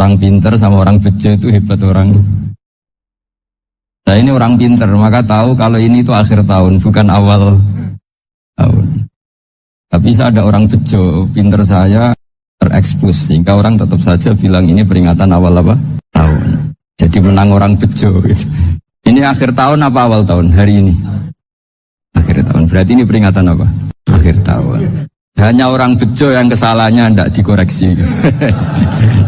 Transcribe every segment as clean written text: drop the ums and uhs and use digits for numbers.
orang pinter sama orang bejo itu hebat orang. Saya ini orang pinter, maka tahu kalau ini itu akhir tahun, bukan awal tahun. Tapi saya ada orang bejo, pinter saya terekspos, sehingga orang tetap saja bilang ini peringatan awal apa? Tahun. Jadi menang orang bejo gitu. Ini akhir tahun apa awal tahun? Hari ini akhir tahun, berarti ini peringatan apa? Akhir tahun. Hanya orang bejo yang kesalahannya tidak dikoreksi.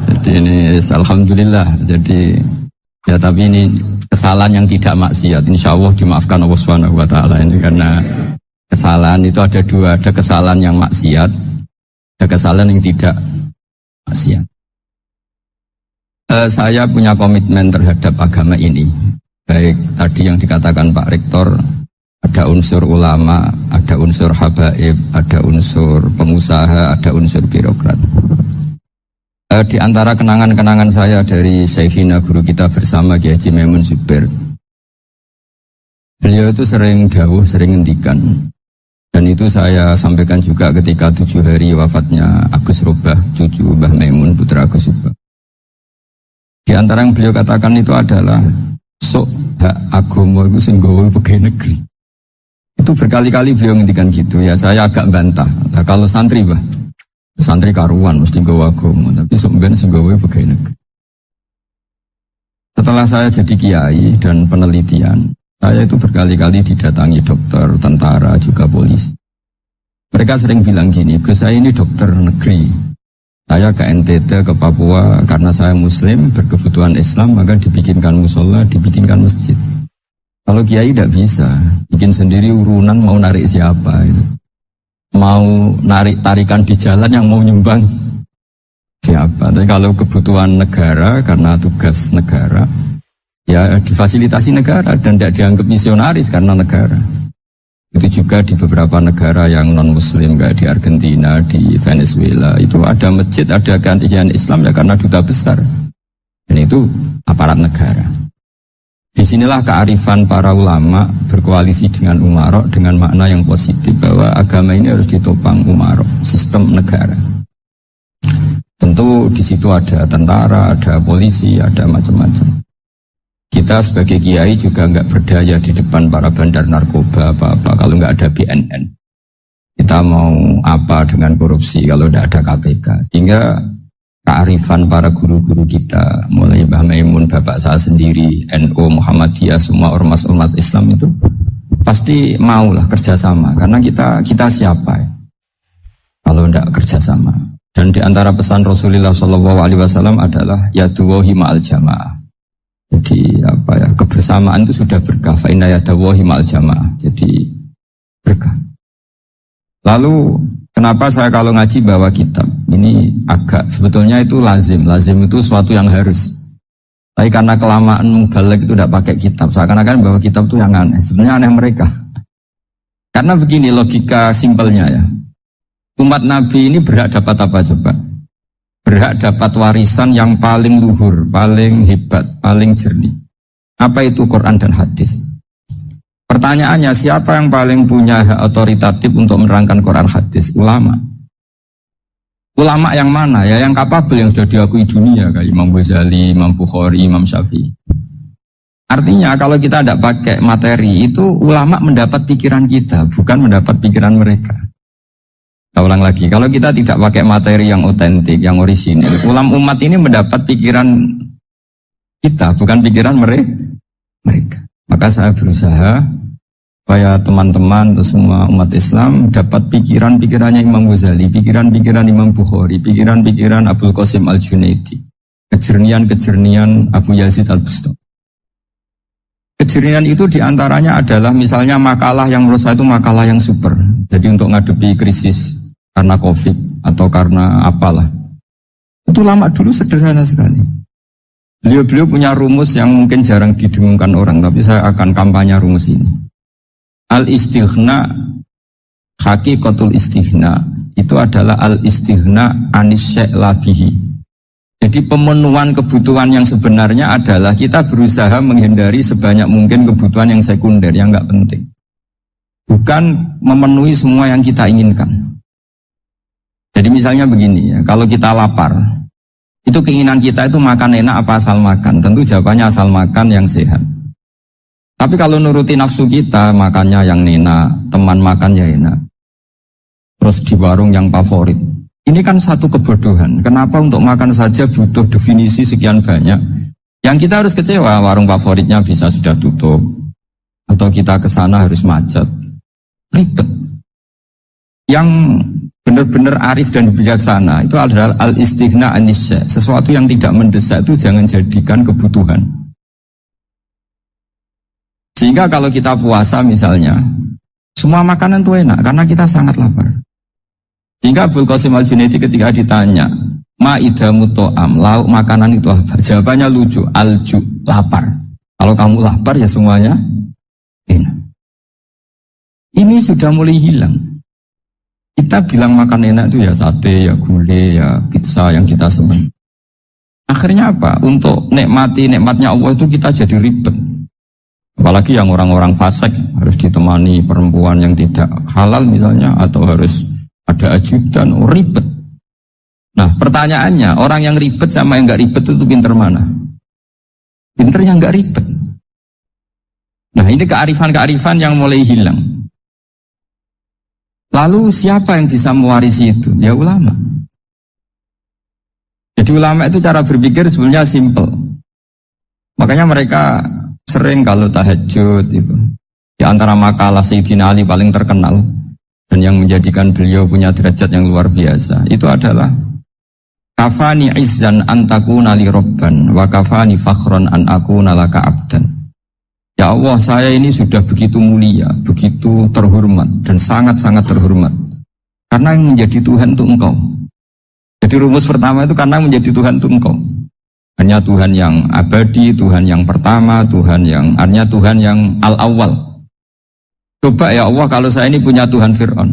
Jadi ini alhamdulillah. Jadi ya, tapi ini kesalahan yang tidak maksiat. Insya Allah dimaafkan Allah Subhanahu Wa Taala ini, karena kesalahan itu ada dua, ada kesalahan yang maksiat, ada kesalahan yang tidak maksiat. Saya punya komitmen terhadap agama ini. Baik tadi yang dikatakan Pak Rektor, ada unsur ulama, ada unsur habaib, ada unsur pengusaha, ada unsur birokrat. Di antara kenangan-kenangan saya dari Syekhina guru kita bersama Kiai Haji Maimun Zubair, beliau itu sering dawuh, sering ngendikan, dan itu saya sampaikan juga ketika 7 hari wafatnya Agus Robah, cucu Mbah Maimun, putra Agus Robah. Di antara yang beliau katakan itu adalah sok hak agama itu sing gawe pegawai negeri. Itu berkali-kali beliau ngendikan gitu ya. Saya agak bantah. Nah, kalau santri bah, santri karuan mesti gawe agama, tapi sebenarnya sing gawe pegawai negeri. Setelah saya jadi kiai dan penelitian, saya itu berkali-kali didatangi dokter, tentara, juga polisi. Mereka sering bilang gini, "Gus, saya ini dokter negeri. Saya ke NTT, ke Papua, karena saya muslim, berkebutuhan Islam, maka dibikinkan musola, dibikinkan masjid. Kalau kiai tidak bisa, bikin sendiri urunan mau narik siapa itu. Mau narik tarikan di jalan yang mau nyumbang siapa. Tapi kalau kebutuhan negara, karena tugas negara, ya difasilitasi negara dan tidak dianggap misionaris karena negara. Itu juga di beberapa negara yang non-muslim, kayak di Argentina, di Venezuela, itu ada masjid, ada kajian Islam ya karena duta besar. Dan itu aparat negara. Disinilah kearifan para ulama berkoalisi dengan umarok dengan makna yang positif bahwa agama ini harus ditopang umarok, sistem negara. Tentu di situ ada tentara, ada polisi, ada macam-macam. Kita sebagai kiai juga nggak berdaya di depan para bandar narkoba apa-apa kalau nggak ada BNN. Kita mau apa dengan korupsi kalau tidak ada KPK? Sehingga kearifan para guru-guru kita, mulai Mbah Maimun, bapak saya sendiri, NU, Muhammadiyah, semua ormas-ormas Islam itu pasti maulah kerjasama. Karena kita siapa ya? Kalau tidak kerjasama. Dan di antara pesan Rasulullah SAW adalah yaduwahi ma'al jamaah. Jadi kebersamaan itu sudah berkah. Fa inna yaduwahi ma'al jamaah. Jadi berkah. Lalu kenapa saya kalau ngaji bawa kitab? Ini agak sebetulnya itu lazim. Lazim itu suatu yang harus. Tapi karena kelamaan mubalek itu tidak pakai kitab. Seakan-akan bahwa kitab itu yang aneh. Sebenarnya aneh mereka. Karena begini logika simpelnya ya. Umat Nabi ini berhak dapat apa coba? Berhak dapat warisan yang paling luhur, paling hebat, paling jernih. Apa itu Quran dan hadis? Pertanyaannya, siapa yang paling punya hak otoritatif untuk menerangkan Quran hadis? Ulama. Ulama yang mana? Ya yang kapabel, yang sudah diakui dunia, kayak Imam Ghazali, Imam Bukhari, Imam Syafi'i. Artinya kalau kita tidak pakai materi, itu ulama mendapat pikiran kita, bukan mendapat pikiran mereka. Saya ulang lagi, kalau kita tidak pakai materi yang otentik, yang orisinil, ulama umat ini mendapat pikiran kita, bukan pikiran mereka. Maka saya berusaha supaya teman-teman atau semua umat Islam dapat pikiran-pikirannya Imam Ghazali, pikiran-pikiran Imam Bukhari, pikiran-pikiran Abdul Qasim Al-Junaidi, kejernian-kejernian Abu Yazid Al-Bustami. Kejernian itu diantaranya adalah misalnya makalah yang menurut saya itu makalah yang super. Jadi untuk ngadepi krisis karena COVID atau karena apalah. Itu lama dulu sederhana sekali. Beliau-beliau punya rumus yang mungkin jarang didengungkan orang, tapi saya akan kampanye rumus ini. Al-istighna, hakikatul istighna, itu adalah al-istighna anis syai' labihi. Jadi pemenuhan kebutuhan yang sebenarnya adalah kita berusaha menghindari sebanyak mungkin kebutuhan yang sekunder, yang enggak penting. Bukan memenuhi semua yang kita inginkan. Jadi misalnya begini ya, kalau kita lapar, Itu keinginan kita itu makan enak apa asal makan? Tentu jawabannya asal makan yang sehat. Tapi kalau nuruti nafsu kita, makannya yang enak, teman makan ya enak. Terus di warung yang favorit. Ini kan satu kebodohan. Kenapa untuk makan saja butuh definisi sekian banyak? Yang kita harus kecewa, warung favoritnya bisa sudah tutup. Atau kita ke sana harus macet. Ribet. Yang benar-benar arif dan bijaksana itu adalah al-istighna anisya. Sesuatu yang tidak mendesak itu jangan jadikan kebutuhan. Sehingga kalau kita puasa misalnya, semua makanan itu enak karena kita sangat lapar. Hingga Abul Qasim Al-Junaidi ketika ditanya, ma'idamu to'am, lauk makanan itu apa? Jawabannya lucu, alju, lapar. Kalau kamu lapar ya semuanya enak. Ini sudah mulai hilang. Kita bilang makan enak itu ya sate, ya gulai, ya pizza yang kita senang. Akhirnya apa? Untuk nikmatnya Allah itu kita jadi ribet. Apalagi yang orang-orang fasik harus ditemani perempuan yang tidak halal misalnya, atau harus ada ajudan, ribet. Nah pertanyaannya, orang yang ribet sama yang gak ribet itu pinter mana? Pinter yang gak ribet. Nah ini kearifan-kearifan yang mulai hilang. Lalu siapa yang bisa mewarisi itu? Ya ulama. Jadi ulama itu cara berpikir sebenarnya simple. Makanya mereka sering kalau tahajud itu. Di antara makalah Sayyidina Ali paling terkenal dan yang menjadikan beliau punya derajat yang luar biasa itu adalah kafani izzan an takuna li robban wa kafani fakhran an akuna laka abdan. Ya Allah, saya ini sudah begitu mulia, begitu terhormat dan sangat-sangat terhormat karena yang menjadi Tuhan itu Engkau. Jadi rumus pertama itu karena menjadi Tuhan itu Engkau. Hanya Tuhan yang abadi, Tuhan yang pertama, artinya Tuhan yang al-awwal. Coba ya Allah, kalau saya ini punya Tuhan Fir'aun,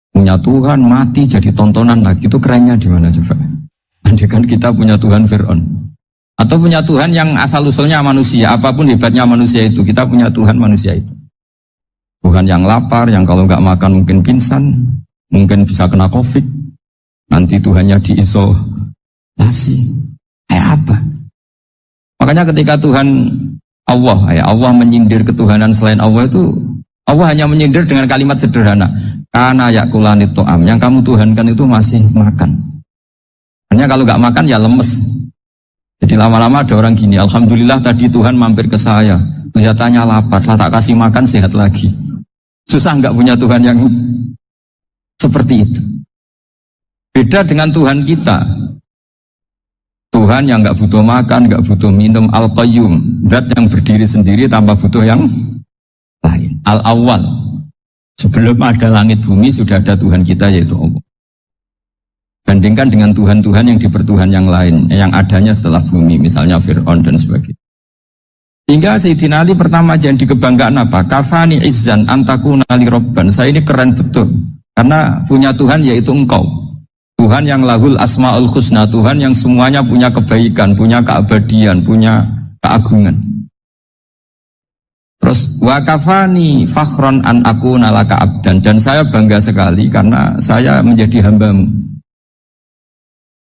punya Tuhan mati jadi tontonan lagi, itu kerennya di mana coba? Andaikan kita punya Tuhan Fir'aun, atau punya Tuhan yang asal-usulnya manusia, apapun hebatnya manusia itu, kita punya Tuhan manusia itu. Tuhan yang lapar, yang kalau nggak makan mungkin pingsan, mungkin bisa kena COVID, nanti Tuhannya diisolasi. Kayak apa? Makanya ketika Tuhan Allah menyindir ketuhanan selain Allah itu, Allah hanya menyindir dengan kalimat sederhana. Kana yakulanit to'am, yang kamu tuhankan itu masih makan. Hanya kalau nggak makan ya lemes. Jadi lama-lama ada orang gini, alhamdulillah tadi Tuhan mampir ke saya, kelihatannya lapar, setelah tak kasih makan sehat lagi. Susah nggak punya Tuhan yang seperti itu. Beda dengan Tuhan kita. Tuhan yang nggak butuh makan, nggak butuh minum, Al-Qayyum, zat yang berdiri sendiri tanpa butuh yang lain. Al-Awwal, sebelum ada langit bumi sudah ada Tuhan kita yaitu Allah. Bandingkan dengan Tuhan-Tuhan yang dipertuhan yang lain, yang adanya setelah bumi, misalnya Fir'aun dan sebagainya. Hingga Sayyidina Ali pertama jadi kebanggaan apa? Kafani izzan antakuna li robban. Saya ini keren betul, karena punya Tuhan yaitu Engkau. Tuhan yang lahul asma'ul husna, Tuhan yang semuanya punya kebaikan, punya keabadian, punya keagungan. Terus wa kafani fakhran an akuna laka abdan, dan saya bangga sekali karena saya menjadi hambamu.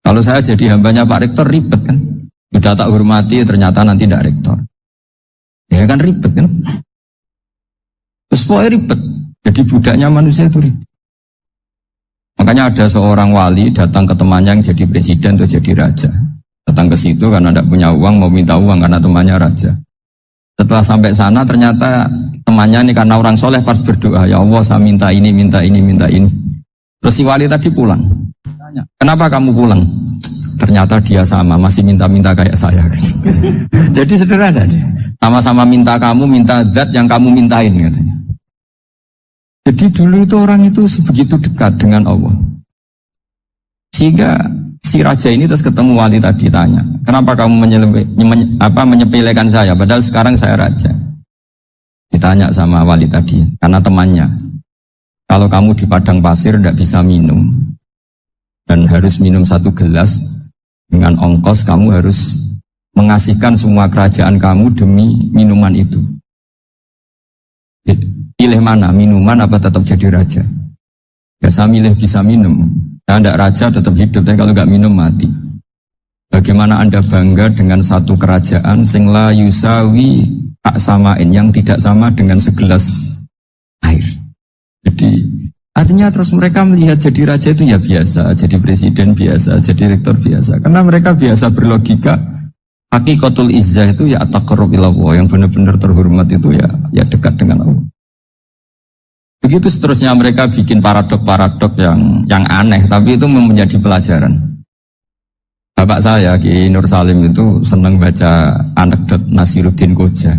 Kalau saya jadi hambanya Pak Rektor ribet kan, sudah tak hormati ternyata nanti tidak rektor, ya kan ribet kan. Terus pokoknya ribet, jadi budaknya manusia itu ribet. Makanya ada seorang wali datang ke temannya yang jadi presiden atau jadi raja. Datang ke situ karena tidak punya uang, mau minta uang karena temannya raja. Setelah sampai sana ternyata temannya ini karena orang soleh pas berdoa, ya Allah saya minta ini, minta ini, minta ini. Terus si wali tadi pulang. Tanya, kenapa kamu pulang? Ternyata dia sama, masih minta-minta kayak saya. Jadi sederhana dia. Sama-sama minta kamu, minta zat yang kamu mintain katanya. Jadi dulu itu orang itu sebegitu dekat dengan Allah. Sehingga si raja ini terus ketemu wali tadi tanya, kenapa kamu menyepelekan saya padahal sekarang saya raja? Ditanya sama wali tadi, karena temannya. Kalau kamu di padang pasir tidak bisa minum dan harus minum 1 gelas, dengan ongkos kamu harus mengasihkan semua kerajaan kamu demi minuman itu. Pilih mana, minuman apa tetap jadi raja? Ya saya milih bisa minum. Saya tidak raja tetap hidup, tapi kalau nggak minum mati. Bagaimana Anda bangga dengan satu kerajaan sing la yusawi tak samain, yang tidak sama dengan segelas air. Jadi artinya terus mereka melihat jadi raja itu ya biasa, jadi presiden biasa, jadi rektor biasa. Karena mereka biasa berlogika, hakikatul izzah itu ya at-taqarrub ila Allah, yang benar-benar terhormat itu ya dekat dengan Allah. Begitu seterusnya mereka bikin paradok-paradok yang aneh, tapi itu menjadi pelajaran. Bapak saya, Ki Nur Salim itu senang baca anekdot Nasiruddin Koja.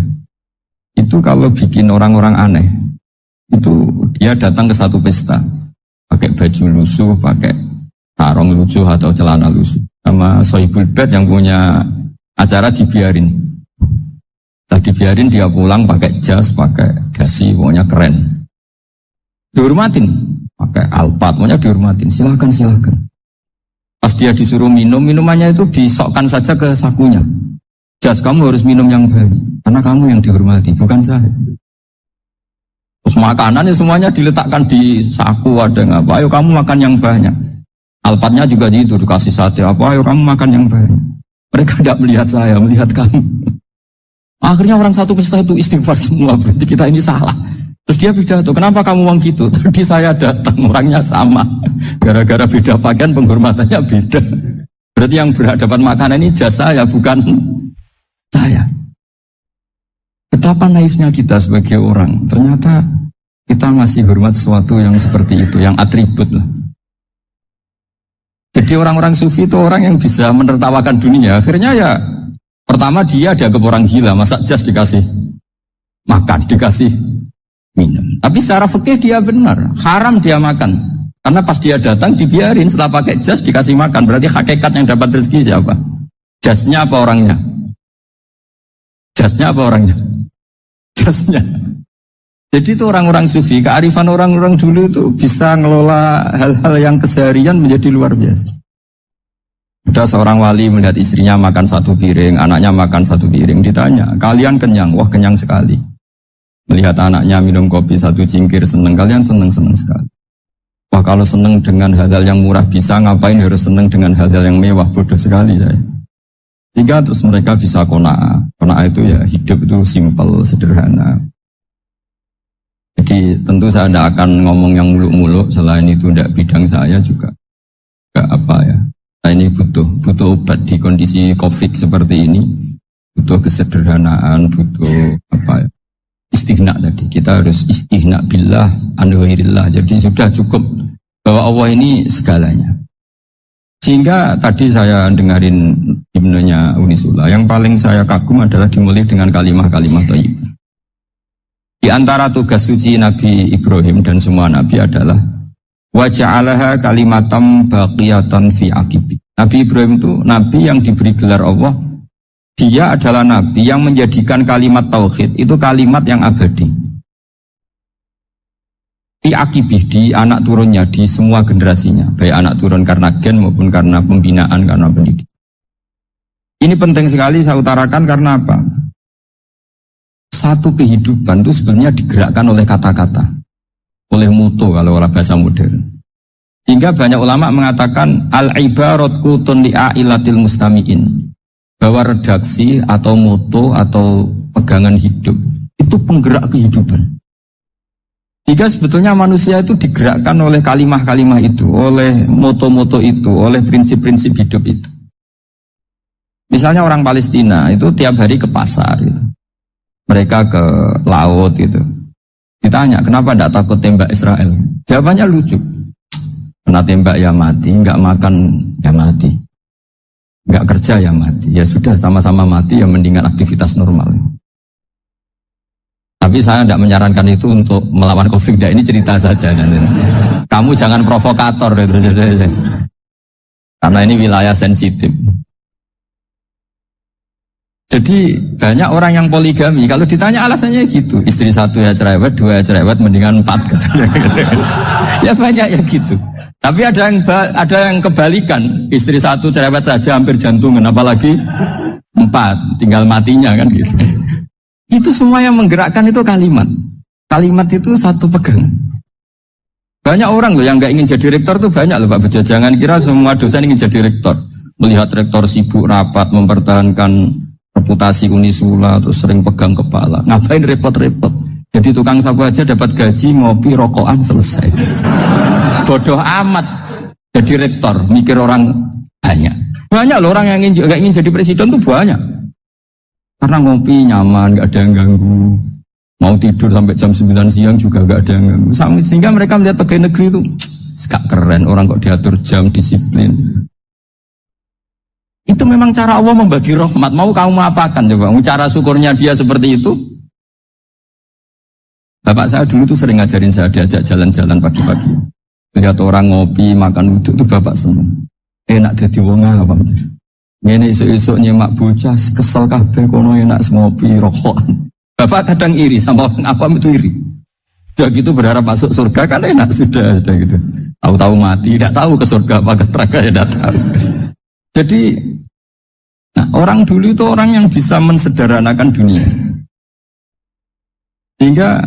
Itu kalau bikin orang-orang aneh, itu dia datang ke satu pesta, pakai baju lusuh, pakai sarung lucu atau celana lusuh. Sama Sohibul Bed yang punya acara dibiarin. Dibiarin dia pulang pakai jas, pakai dasi, pokoknya keren. Dihormatin, pakai alpat, maunya dihormatin, silakan. Pas dia disuruh minum, minumannya itu disokkan saja ke sakunya. Jas, kamu harus minum yang baik, karena kamu yang dihormati, bukan saya. Terus makanannya semuanya diletakkan di saku, ada yang apa, ayo kamu makan yang banyak. Alpatnya juga gitu, dikasih sate, apa, ayo kamu makan yang banyak. Mereka tidak melihat saya, melihat kamu. Akhirnya orang satu pesta itu istighfar semua, berarti kita ini salah. Terus dia pidato, kenapa kamu uang gitu? Tadi saya datang, orangnya sama. Gara-gara beda pakaian, penghormatannya beda. Berarti yang berhak dapat makanan ini jasa ya, bukan saya. Betapa naifnya kita sebagai orang. Ternyata kita masih hormat sesuatu yang seperti itu, yang atribut lah. Jadi orang-orang sufi itu orang yang bisa menertawakan dunia. Akhirnya ya, pertama dia dianggap orang gila, masa jas dikasih makan, dikasih minum. Tapi secara fikih dia benar, haram dia makan. Karena pas dia datang dibiarin, setelah pakai jas dikasih makan. Berarti hakikat yang dapat rezeki siapa? Jasnya apa orangnya? Jasnya apa orangnya? Jasnya. Jadi itu orang-orang sufi, kearifan orang-orang dulu itu bisa ngelola hal-hal yang keseharian menjadi luar biasa. Ada seorang wali melihat istrinya makan satu piring, anaknya makan satu piring. Ditanya, kalian kenyang? Wah, kenyang sekali. Melihat anaknya minum kopi satu cingkir, seneng. Kalian seneng sekali. Wah, kalau seneng dengan hal-hal yang murah bisa, ngapain harus seneng dengan hal-hal yang mewah? Bodoh sekali saya. Sehingga terus mereka bisa qanaah. Qanaah itu ya hidup itu simpel, sederhana. Jadi tentu saya tidak akan ngomong yang muluk-muluk, selain itu tidak bidang saya juga. Gak apa ya. Saya ini butuh obat di kondisi COVID seperti ini. Butuh kesederhanaan, butuh apa ya. Istighna tadi, kita harus istighna billah an ghairillah. Jadi sudah cukup bahwa Allah ini segalanya. Sehingga tadi saya dengarin himnenya Unisula, yang paling saya kagum adalah dimulai dengan kalimat-kalimat thayyibah. Di antara tugas suci Nabi Ibrahim dan semua nabi adalah wa ja'alaha kalimatam baqiyatan fi aqibi. Nabi Ibrahim itu nabi yang diberi gelar Allah. Dia adalah nabi yang menjadikan kalimat tauhid itu kalimat yang abadi. Di akibih, di anak turunnya, di semua generasinya, baik anak turun karena gen maupun karena pembinaan, karena pendidikan. Ini penting sekali saya utarakan karena apa? Satu kehidupan itu sebenarnya digerakkan oleh kata-kata, oleh mutu kalau orang bahasa modern. Hingga banyak ulama mengatakan al-ibarat kutun li'ailatil mustami'in. Bahwa redaksi atau moto atau pegangan hidup itu penggerak kehidupan. Jika sebetulnya manusia itu digerakkan oleh kalimah-kalimah itu, oleh moto-moto itu, oleh prinsip-prinsip hidup itu. Misalnya orang Palestina itu tiap hari ke pasar gitu. Mereka ke laut gitu. Ditanya, kenapa tidak takut tembak Israel? Jawabannya lucu. Kena tembak ya mati, nggak makan ya mati. Nggak kerja ya mati, ya sudah sama-sama mati ya mendingan aktivitas normal. Tapi saya tidak menyarankan itu untuk melawan COVID. Ini cerita saja. Kamu jangan provokator, karena ini wilayah sensitif. Jadi banyak orang yang poligami. Kalau ditanya alasannya gitu, istri satu ya cerewet, dua ya cerewet, mendingan 4. Ya banyak ya gitu. Tapi ada yang kebalikan, istri satu cerewet saja hampir jantungan, apalagi 4, tinggal matinya kan gitu. Itu semua yang menggerakkan itu kalimat. Kalimat itu satu pegang. Banyak orang loh yang nggak ingin jadi rektor tuh banyak loh Pak Bejo. Jangan kira semua dosen ingin jadi rektor. melihat rektor sibuk rapat mempertahankan reputasi Unisula, terus sering pegang kepala. Ngapain repot-repot? Jadi tukang sapu aja dapat gaji, ngopi, rokokan, selesai. Bodoh amat jadi rektor, mikir orang banyak. Banyak loh orang yang ingin jadi presiden tuh banyak. Karena ngopi nyaman, gak ada yang ganggu. Mau tidur sampai jam 9 siang juga gak ada yang ganggu. Sehingga mereka melihat pegawai negeri itu gak keren, orang kok diatur jam, disiplin. Itu memang cara Allah membagi rahmat. Mau kamu apakan coba? Cara syukurnya dia seperti itu. Bapak saya dulu tuh sering ngajarin saya, diajak jalan-jalan pagi-pagi. Lihat orang ngopi, makan uduk, itu bapak seneng. Enak jadi wong apa? Ini esok-esok nyemak bocah, kesel kabeh kono enak ngopi, rokokan. Bapak kadang iri sama orang awam itu iri. Sudah gitu berharap masuk surga kan enak sudah gitu. Tahu-tahu mati, tidak tahu ke surga apa ke neraka ya tidak tahu. Jadi nah, orang dulu itu orang yang bisa mensederhanakan dunia. Sehingga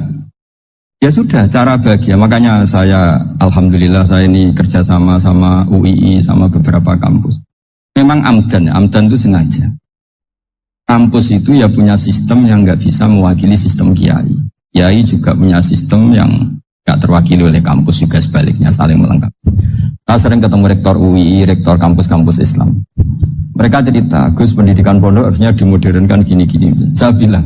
ya sudah cara bahagia. Makanya saya alhamdulillah saya ini kerjasama sama UII sama beberapa kampus. Memang amdan itu sengaja. Kampus itu ya punya sistem yang nggak bisa mewakili sistem kiai. Kiai juga punya sistem yang nggak terwakili oleh kampus, juga sebaliknya saling melengkapi. Saya sering ketemu rektor UII, rektor kampus-kampus Islam. Mereka cerita, Gus pendidikan pondok harusnya dimodernkan gini-gini. Saya bilang,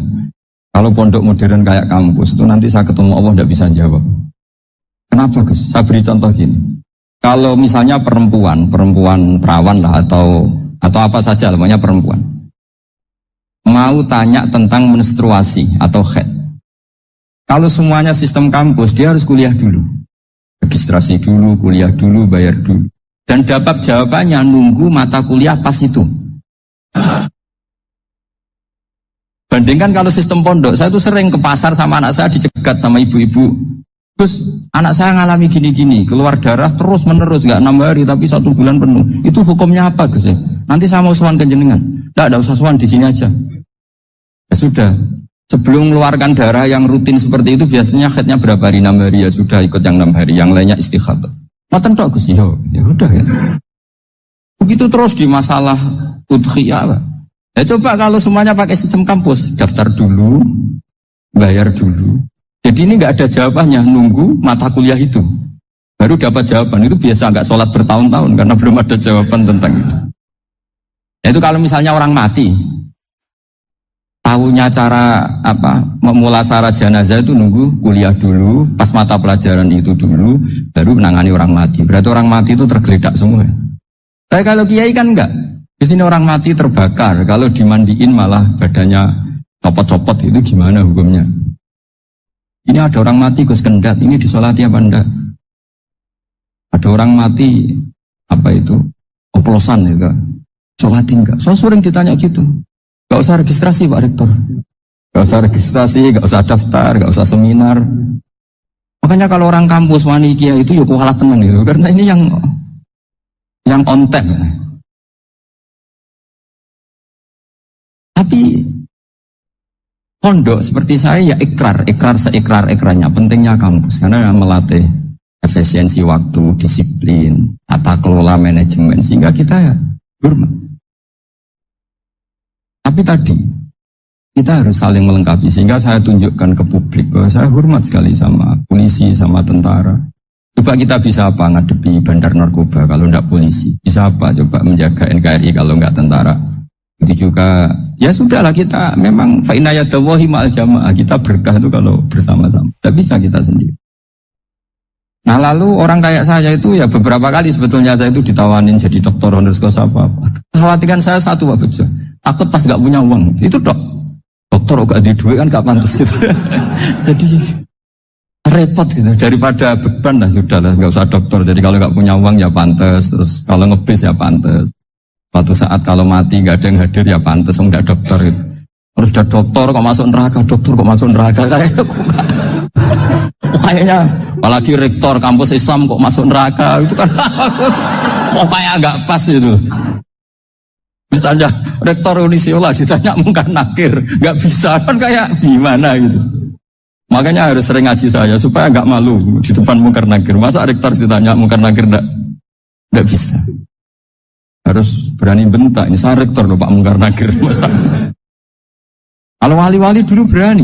kalau pondok modern kayak kampus itu nanti saya ketemu Allah tidak bisa jawab. Kenapa Gus? Saya beri contoh gini. Kalau misalnya perempuan perawan lah atau apa saja, namanya perempuan. Mau tanya tentang menstruasi atau haid. Kalau semuanya sistem kampus, dia harus kuliah dulu. Registrasi dulu, kuliah dulu, bayar dulu. Dan dapat jawabannya nunggu mata kuliah pas itu. Bandingkan kalau sistem pondok, saya tuh sering ke pasar sama anak saya dicegat sama ibu-ibu. Terus anak saya ngalami gini-gini, keluar darah terus menerus, gak 6 hari tapi 1 bulan penuh. Itu hukumnya apa Gus? Nanti saya mau sowan ke jenengan. Tidak usah sowan di sini aja. Ya sudah, sebelum mengeluarkan darah yang rutin seperti itu biasanya haidnya berapa hari? 6 hari ya sudah ikut yang 6 hari, yang lainnya istikhadah. Maten tok Gus, ya udah ya. Begitu terus di masalah udhiyah. Ya coba kalau semuanya pakai sistem kampus, daftar dulu, bayar dulu. Jadi ini nggak ada jawabannya, nunggu mata kuliah itu. Baru dapat jawaban, itu biasa nggak sholat bertahun-tahun karena belum ada jawaban tentang itu. Ya itu kalau misalnya orang mati, tahunya cara memulasara jenazah itu nunggu kuliah dulu, pas mata pelajaran itu dulu, baru menangani orang mati. Berarti orang mati itu tergeledak semua. Tapi kalau kiai kan enggak. Di sini orang mati terbakar, kalau dimandiin malah badannya copot-copot, itu gimana hukumnya? Ini ada orang mati Gus Kendat, ini disolati apa enggak? Ada orang mati oplosan ya enggak? Solati enggak? Saya sering ditanya gitu. Gak usah registrasi Pak Rektor. Gak usah registrasi, gak usah daftar, gak usah seminar. Makanya kalau orang kampus wani kiai itu ya kualat tenan gitu, karena ini yang on time. Tapi pondok seperti saya ya ikrar seikrar-ikrarnya. Pentingnya kampus karena melatih efisiensi waktu, disiplin, tata kelola manajemen sehingga kita ya hormat. Tapi tadi kita harus saling melengkapi sehingga saya tunjukkan ke publik bahwa saya hormat sekali sama polisi, sama tentara. Coba kita bisa apa ngadepi bandar narkoba kalau enggak polisi? Bisa apa coba menjaga NKRI kalau enggak tentara? Itu juga ya sudahlah kita memang fa inna yadallahi ma'al jamaah, kita berkah itu kalau bersama-sama. Tidak bisa kita sendiri. Nah lalu orang kayak saya itu ya beberapa kali sebetulnya saya itu ditawanin jadi doktor honoris causa apa. Kekhawatiran saya satu Pak Bejo, takut pas gak punya uang. Itu dokter gak di duit kan gak pantas gitu. Jadi repot gitu, daripada beban lah sudah lah, gak usah dokter. Jadi kalau gak punya uang ya pantas, terus kalau ngebis ya pantas. Suatu saat kalau mati gak ada yang hadir ya pantas, enggak dokter gitu. Terus udah dokter kok masuk neraka, dokter kok masuk neraka, kayaknya apalagi rektor kampus Islam kok masuk neraka itu kan kok kayak agak pas itu. Misalnya rektor Unisula ditanya mungkar nakir, nggak bisa kan kayak gimana gitu. Makanya harus sering ngaji saya supaya nggak malu di depan mungkar nakir. Masa rektor ditanya mungkar nakir nggak bisa. Harus berani bentak. Ini saya rektor loh Pak Mungkar Nakir. Kalau wali-wali dulu berani.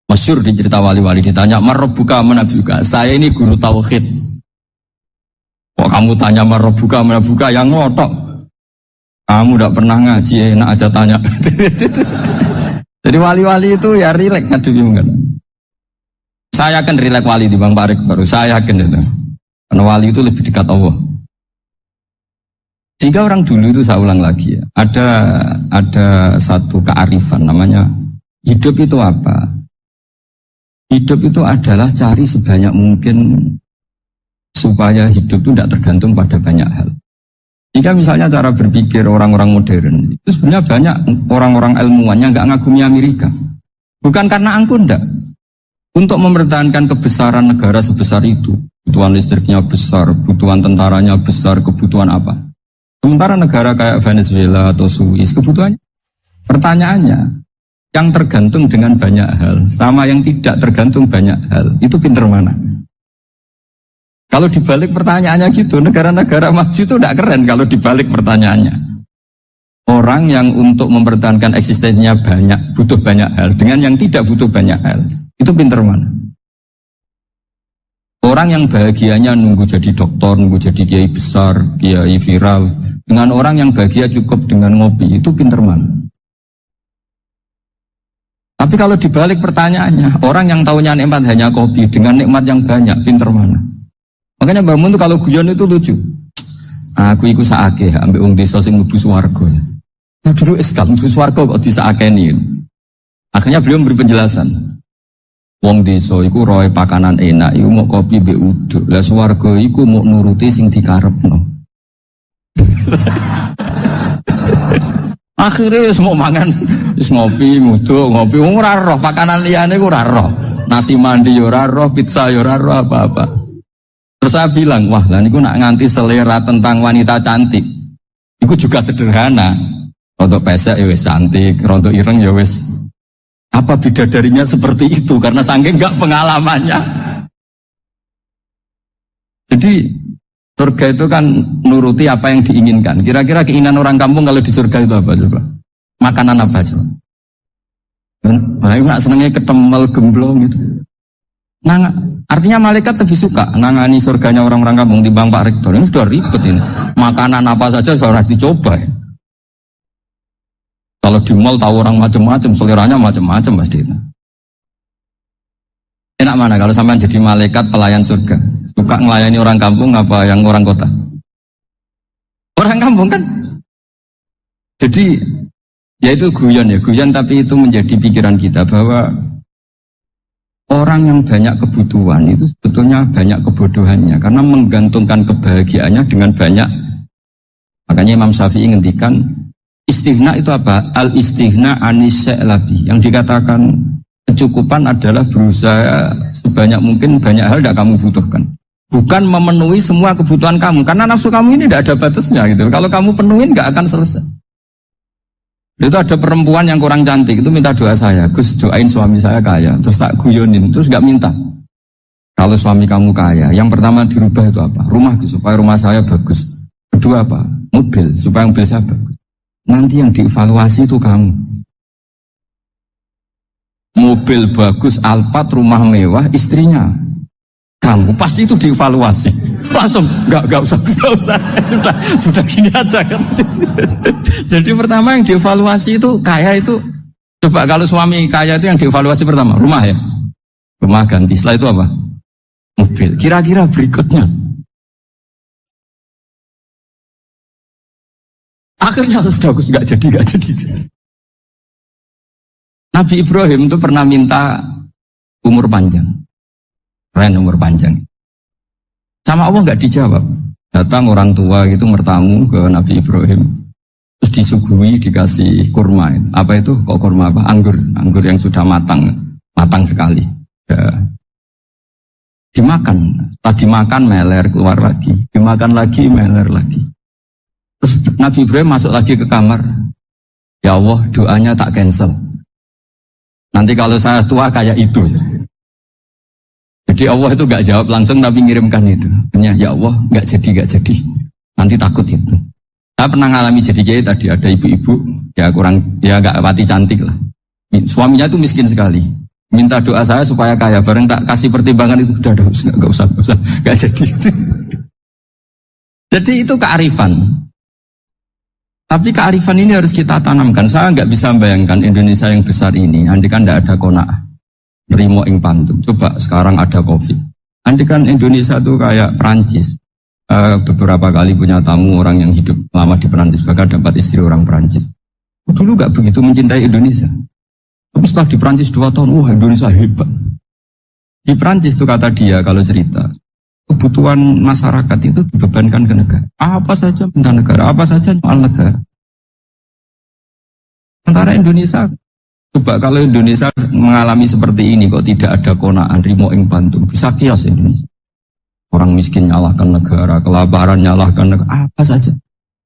Masyhur di cerita wali-wali ditanya, "Marabbuka manabuka?" Saya ini guru tauhid. Kok kamu tanya marabbuka manabuka yang ngotok? Kamu tidak pernah ngaji, enak aja tanya. Jadi wali-wali itu ya rileks ngadepi kan. Saya akan rileks wali di Bang Parik baru. Saya yakin itu. Karena wali itu lebih dekat Allah. Jika orang dulu itu saya ulang lagi ya, ada satu kearifan namanya hidup itu apa? Hidup itu adalah cari sebanyak mungkin supaya hidup itu tidak tergantung pada banyak hal. Jika misalnya cara berpikir orang-orang modern, itu sebenarnya banyak orang-orang ilmuwan yang nggak ngagumi Amerika. Bukan karena angkuh ndak. Untuk mempertahankan kebesaran negara sebesar itu, kebutuhan listriknya besar, kebutuhan tentaranya besar, kebutuhan apa? Sementara negara kayak Venezuela atau Swiss, kebutuhannya, pertanyaannya, yang tergantung dengan banyak hal sama yang tidak tergantung banyak hal itu pinter mana? Kalau dibalik pertanyaannya gitu, negara-negara maju itu tidak keren kalau dibalik pertanyaannya. Orang yang untuk mempertahankan eksistensinya banyak, butuh banyak hal dengan yang tidak butuh banyak hal itu pinter mana? Orang yang bahagianya nunggu jadi dokter, nunggu jadi kiai besar, kiai viral, dengan orang yang bahagia cukup dengan ngopi itu pinter mana? Tapi kalau dibalik pertanyaannya, orang yang tahunya nikmat hanya kopi dengan nikmat yang banyak, pinter mana? Makanya Mbak Mun itu kalau guyon itu lucu. Aku iku saake ambek wong desa sing mlebu swarga. Nah, dulu eskal mlebu swarga kok disakeni. Akhirnya beliau memberi penjelasan. Wong desa iku roe pakanan enak, iku mau kopi mbek uduk. Lah swarga iku mau nuruti sing dikarepno. Akhirnya semua mangan, ngopi, nguduk, ngopi, ora roh, pakanan liyane ku ora roh. Nasi mandi yo ora roh, pizza yo ora roh apa-apa. Terus saya bilang, wah lah niku nak nganti selera tentang wanita cantik. Iku juga sederhana. Rontok pesek ya wis cantik, rontok ireng ya wis. Apa bidadarinya seperti itu karena saking enggak pengalamannya. Jadi surga itu kan nuruti apa yang diinginkan. Kira-kira keinginan orang kampung kalau di surga itu apa coba? Makanan apa coba? Aku gak senengnya ketemel gemblong gitu. Nah, artinya malaikat lebih suka nangani surganya orang-orang kampung di Bang Pak Rektor. Ini sudah ribet ini. Makanan apa saja sudah dicoba ya. Kalau di mall tahu orang macam-macam, seleranya macam-macam pasti. Enak mana kalau sampai jadi malaikat pelayan surga? Suka melayani orang kampung apa yang orang kota? Orang kampung kan? Jadi ya itu guyon tapi itu menjadi pikiran kita bahwa orang yang banyak kebutuhan itu sebetulnya banyak kebodohannya karena menggantungkan kebahagiaannya dengan banyak. Makanya Imam Syafi'i ngendikan istighna itu apa? Al-istighna anis-sya'labi. Yang dikatakan kecukupan adalah berusaha sebanyak mungkin banyak hal tidak kamu butuhkan. Bukan memenuhi semua kebutuhan kamu, karena nafsu kamu ini tidak ada batasnya gitu. Kalau kamu penuhin nggak akan selesai. Itu ada perempuan yang kurang cantik itu minta doa saya, Gus doain suami saya kaya, terus tak guyonin, terus nggak minta. Kalau suami kamu kaya, yang pertama dirubah itu apa? Rumah supaya rumah saya bagus. Kedua apa? Mobil supaya mobil saya bagus. Nanti yang dievaluasi itu kamu. Mobil bagus, Alphard, rumah mewah, istrinya kamu pasti itu dievaluasi. Langsung nggak usah sudah gini aja kan. Jadi pertama yang dievaluasi itu kaya itu, coba kalau suami kaya itu yang dievaluasi pertama rumah ya, rumah ganti. Setelah itu apa? Mobil. Kira-kira berikutnya akhirnya sudah nggak jadi. Nabi Ibrahim itu pernah minta umur panjang. Umur panjang. Sama Allah nggak dijawab. Datang orang tua gitu mertamu ke Nabi Ibrahim. Terus disuguhi dikasih kurma. Apa itu? Kok kurma apa? Anggur yang sudah matang sekali. Ya. Dimakan. Setelah dimakan meler keluar lagi. Dimakan lagi meler lagi. Terus Nabi Ibrahim masuk lagi ke kamar. Ya Allah, doanya tak cancel. Nanti kalau saya tua kayak itu. Jadi Allah itu gak jawab langsung tapi ngirimkan itu. Ya Allah gak jadi. Nanti takut itu. Saya pernah ngalami jadi kiai tadi, ada ibu-ibu ya nggak pati cantik lah. Suaminya tuh miskin sekali. Minta doa saya supaya kaya, bareng tak kasih pertimbangan itu udah nggak usah, nggak jadi. Jadi itu kearifan. Tapi kearifan ini harus kita tanamkan. Saya nggak bisa membayangkan Indonesia yang besar ini, andai kan nggak ada qanaah, nerimo ing pantum. Coba sekarang ada COVID. Andai kan Indonesia tuh kayak Perancis. Beberapa kali punya tamu orang yang hidup lama di Perancis, bahkan dapat istri orang Perancis. Dulu nggak begitu mencintai Indonesia. Tapi setelah di Perancis 2 tahun, wah Indonesia hebat. Di Perancis tuh kata dia kalau cerita, kebutuhan masyarakat itu dibebankan ke negara. Apa saja minta negara, apa saja soal negara. Sementara Indonesia, coba kalau Indonesia mengalami seperti ini kok tidak ada qanaah rimo ing pantum, bisa kios Indonesia. Orang miskin nyalahkan negara, kelaparan nyalahkan negara, apa saja.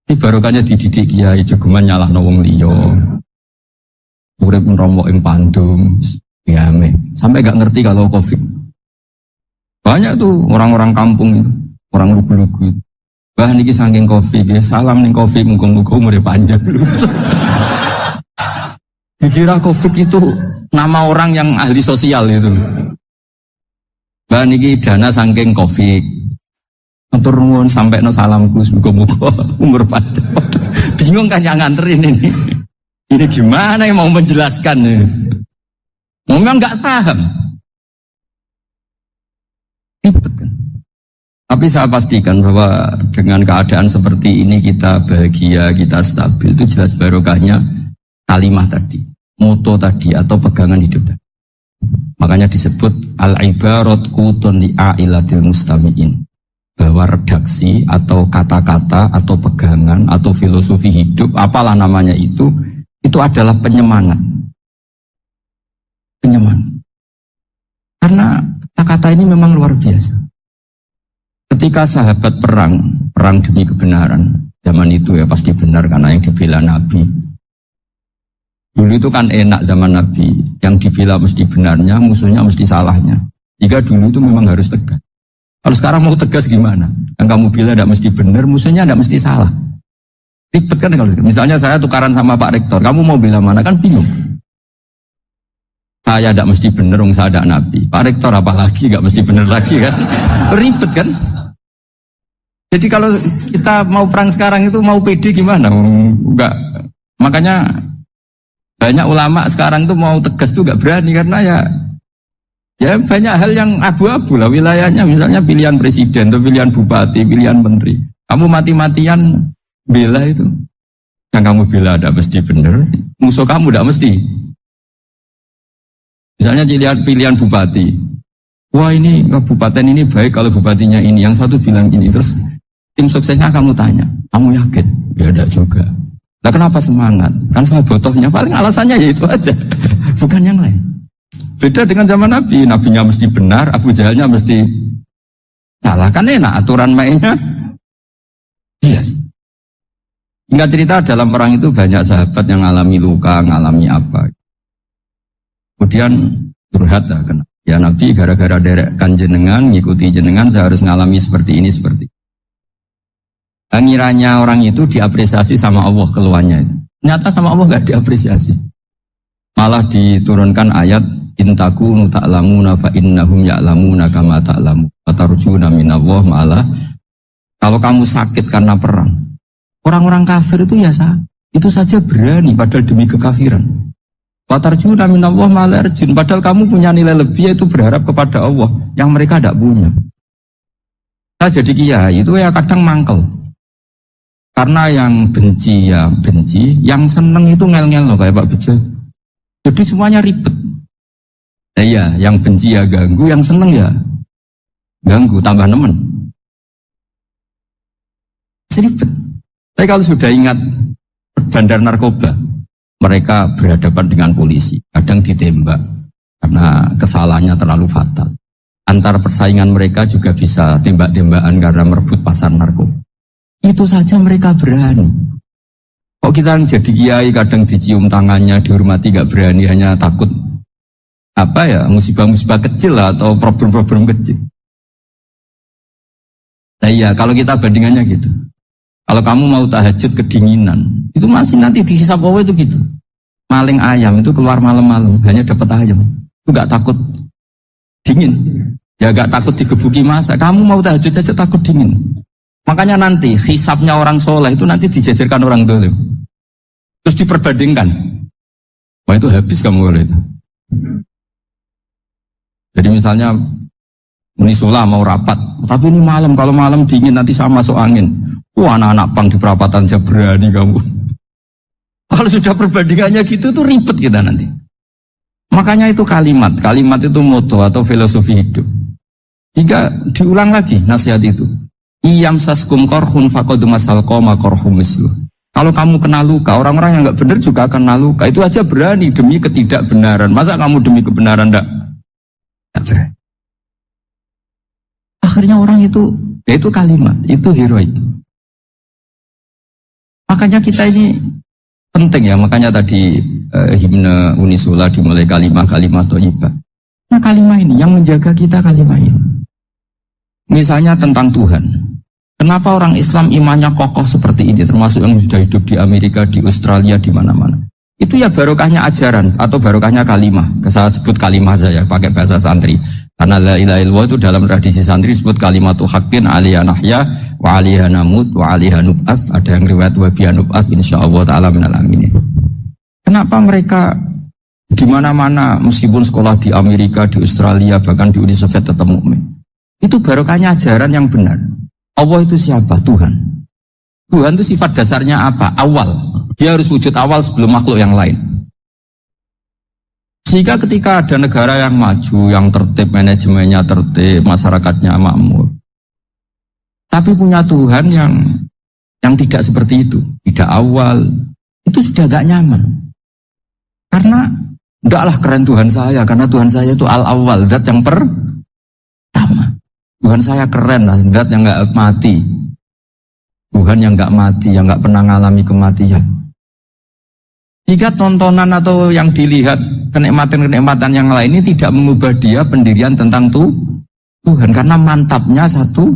Ini barokahnya dididik kiai, jogeman nyalahno wong liya. Urip nrombok ing pandum, ya sampai gak ngerti kalau Covid. Banyak tuh orang-orang kampung, orang lugu-lugu. Bah niki saking Covid, ya salam ning Covid muga-muga umure panjang. Dikira Covid itu nama orang yang ahli sosial itu. Bah niki dana saking Covid. Matur nuwun sampai no salamku muga-muga umur panjang. Bingung kan yang nganterin ini. Ini gimana yang mau menjelaskan? Memang nggak paham. Ribet kan? Tapi saya pastikan bahwa dengan keadaan seperti ini kita bahagia, kita stabil, itu jelas barokahnya kalimat tadi, moto tadi atau pegangan hidup tadi. Makanya disebut al-ibarat qutun li'ailatil mustami'in, bahwa redaksi atau kata-kata atau pegangan atau filosofi hidup, apalah namanya itu adalah penyemangat. Penyemangat. Karena kata-kata ini memang luar biasa. Ketika sahabat perang demi kebenaran, zaman itu ya pasti benar karena yang dibela Nabi. Dulu itu kan enak zaman Nabi, yang dibela mesti benarnya, musuhnya mesti salahnya. Jika dulu itu memang harus tegas. Kalau sekarang mau tegas gimana? Yang kamu bela tidak mesti benar, musuhnya tidak mesti salah. Ribet kan kalau misalnya saya tukaran sama Pak Rektor, kamu mau bela mana kan bingung. Saya tidak mesti benar, saya ada Nabi. Pak Rektor apalagi nggak mesti benar lagi kan? Ribet kan? Jadi kalau kita mau perang sekarang itu mau pede gimana? Enggak. Makanya banyak ulama sekarang itu mau tegas tuh nggak berani karena ya banyak hal yang abu-abu lah wilayahnya. Misalnya pilihan presiden atau pilihan bupati, pilihan menteri. Kamu mati-matian bela itu, yang kamu bela ada mesti benar, musuh kamu tidak mesti. Misalnya pilihan bupati, wah ini kabupaten ini baik kalau bupatinya ini, yang satu bilang ini, terus tim suksesnya kamu tanya, kamu yakin? Ya tidak juga. Nah kenapa semangat? Kan saya botohnya paling alasannya ya itu aja, bukan yang lain. Beda dengan zaman Nabi, nabinya mesti benar, Abu Jahalnya mesti salah, kan enak aturan mainnya. Yes. Singkat cerita dalam perang itu banyak sahabat yang ngalami luka, ngalami apa. Kemudian curhat lah, ya Nabi gara-gara derekkan jenengan, ngikuti jenengan, saya harus ngalami seperti ini, seperti ini. Ngiranya orang itu diapresiasi sama Allah keluarnya itu. Ternyata sama Allah gak diapresiasi. Malah diturunkan ayat, intakunu ta'lamuna fa innahum ya'lamuna kama ta'lamu. Fatarjuna minallah malah. Kalau kamu sakit karena perang, orang-orang kafir itu ya itu saja berani padahal demi kekafiran. Watarjuna minallah malarjun, padahal kamu punya nilai lebih yaitu berharap kepada Allah yang mereka tidak punya. Saya jadi kiai itu ya kadang mangkel. Karena yang benci ya benci, yang seneng itu ngel-ngel loh kayak Pak Bejo. Jadi semuanya ribet. Iya, yang benci ya ganggu, yang seneng ya ganggu, tambah nemen. Ribet. Tapi kalau sudah ingat bandar narkoba, mereka berhadapan dengan polisi, kadang ditembak karena kesalahannya terlalu fatal. Antar persaingan mereka juga bisa tembak-tembakan karena merebut pasar narkoba. Itu saja mereka berani. Kok kita yang jadi kiai kadang dicium tangannya, dihormati gak berani, hanya takut apa ya, musibah-musibah kecil lah, atau problem-problem kecil. Nah iya, kalau kita bandingannya gitu. Kalau kamu mau tahajud kedinginan, itu masih nanti dihisab Allah itu gitu. Maling ayam itu keluar malam-malam, hanya dapat ayam. Itu gak takut dingin. Ya gak takut digebuki masa. Kamu mau tahajud aja takut dingin. Makanya nanti hisabnya orang soleh itu nanti dijajarkan orang dolim. Terus diperbandingkan. Wah itu habis kamu oleh itu. Jadi misalnya Unisula mau rapat, tapi ini malam, kalau malam dingin nanti sama masuk angin. Wah anak-anak pang di perapatan aja berani kamu. Kalau sudah perbandingannya gitu tuh ribet kita nanti. Makanya itu kalimat itu moto atau filosofi hidup. Jika diulang lagi nasihat itu. Iyam saskum korhun faqadu masal qoma korhum mislu. Kalau kamu kena luka, orang-orang yang nggak benar juga akan kena luka. Itu aja berani demi ketidakbenaran. Masa kamu demi kebenaran enggak berani? Akhirnya orang itu, ya itu kalimat, itu heroik. Makanya kita ini penting ya, makanya tadi himne Unisula dimulai kalimat-kalimat thayyibah. Nah kalimat ini yang menjaga kita kalimat ini. Misalnya tentang Tuhan. Kenapa orang Islam imannya kokoh seperti ini, termasuk yang sudah hidup di Amerika, di Australia, di mana-mana. Itu ya barokahnya ajaran atau barokahnya kalimah. Saya sebut kalimah saja pakai bahasa santri. Karena la ilaha illallah itu dalam tradisi santri disebut kalimatu haqqin alaiha nahya wa alaiha namut wa alaiha nub'ats. Ada yang riwayat wa biha nub'ats insyaallah taala minal aminin. Kenapa mereka di mana-mana meskipun sekolah di Amerika, di Australia, bahkan di Uni Soviet tetap mukmin? Itu barokahnya ajaran yang benar. Allah itu siapa? Tuhan. Tuhan itu sifat dasarnya apa? Awal. Dia harus wujud awal sebelum makhluk yang lain. Sehingga ketika ada negara yang maju, yang tertib, manajemennya tertib, masyarakatnya makmur, tapi punya Tuhan yang tidak seperti itu, tidak awal, itu sudah gak nyaman. Karena ndaklah keren Tuhan saya, karena Tuhan saya itu al-awwal, zat yang pertama. Tuhan saya keren lah, zat yang gak mati. Tuhan yang gak mati, yang gak pernah mengalami kematian. Jika tontonan atau yang dilihat kenikmatan-kenikmatan yang lain ini tidak mengubah dia pendirian tentang Tuhan. Karena mantapnya satu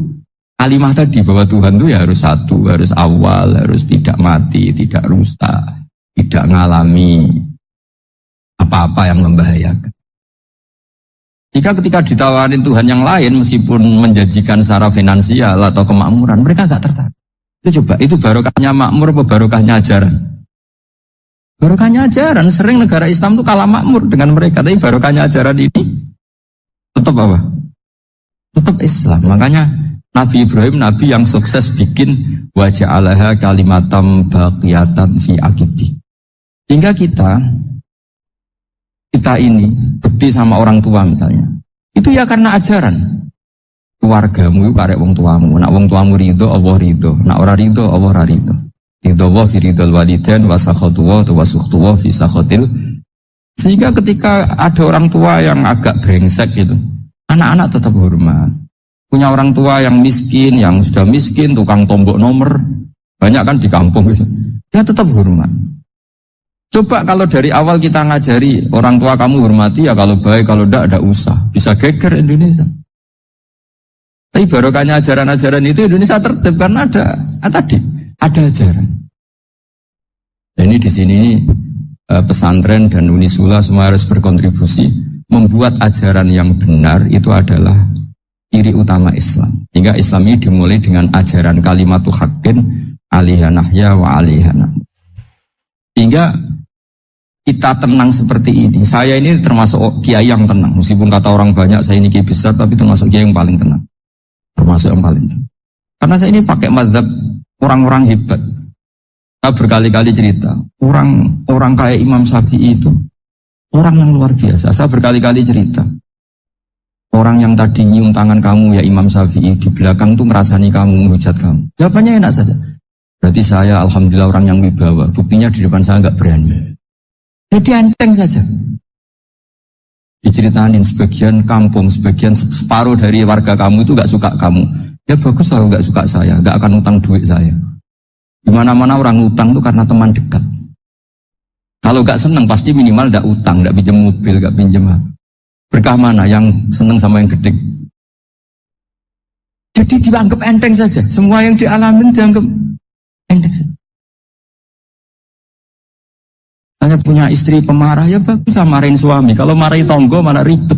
kalimat tadi bahwa Tuhan itu ya harus satu, harus awal, harus tidak mati, tidak rusak, tidak mengalami apa-apa yang membahayakan. Jika ketika ditawarin Tuhan yang lain meskipun menjanjikan secara finansial atau kemakmuran, mereka gak tertarik. Itu coba, itu barokahnya makmur apa barokahnya ajaran? Barokahnya ajaran, sering negara Islam itu kalah makmur dengan mereka, tapi barokahnya ajaran ini tetap apa? Tetap Islam. Makanya Nabi Ibrahim, Nabi yang sukses bikin waja'alaha kalimatam baqiyatan fi aqibi. Hingga kita ini bukti sama orang tua misalnya. Itu ya karena ajaran. Keluargamu karek wong tuamu. Nak wong tuamu ridho, Allah ridho. Nak ora ridho, Allah ora ridho. Ridho wa fi ridhol walidain wa sakhatu wa sukhtu wa fi sakhatil. Sehingga ketika ada orang tua yang agak brengsek gitu, anak-anak tetap hormat. Punya orang tua yang miskin, yang sudah miskin, tukang tombok nomor, banyak kan di kampung gitu. Dia tetap hormat. Coba kalau dari awal kita ngajari orang tua kamu hormati ya, kalau baik, kalau tidak usah. Bisa geger Indonesia. Tapi barokahnya ajaran-ajaran itu Indonesia tertib karena ada ajaran. Dan ini di sini pesantren dan Unisula semua harus berkontribusi membuat ajaran yang benar itu adalah ciri utama Islam. Hingga Islam ini dimulai dengan ajaran kalimatu haqqin alaiha nahya wa alaiha namut. Hingga kita tenang seperti ini. Saya ini termasuk kiai yang tenang. Meskipun kata orang banyak saya ini kiai besar, tapi termasuk kiai yang paling tenang. Termasuk yang paling tenang. Karena saya ini pakai mazhab orang-orang hebat. Saya berkali-kali cerita, orang kayak Imam Syafi'i itu orang yang luar biasa. Saya berkali-kali cerita, orang yang tadi nyium tangan kamu ya Imam Syafi'i, di belakang tuh ngerasani kamu, menghujat kamu. Jawabannya enak saja. Berarti saya alhamdulillah orang yang wibawa. Buktinya di depan saya nggak berani. Jadi enteng saja. Diceritain sebagian kampung, sebagian separuh dari warga kamu itu nggak suka kamu. Ya bagus kalau nggak suka saya, nggak akan utang duit saya. Di mana-mana orang utang itu karena teman dekat. Kalau nggak seneng pasti minimal nggak utang, nggak pinjam mobil, nggak pinjam. Berkah mana yang seneng sama yang gede? Jadi dianggap enteng saja. Semua yang dialamin dianggap Enteng saja. Hanya punya istri pemarah, ya bagus lah marahin suami. Kalau marahin tonggo malah ribet.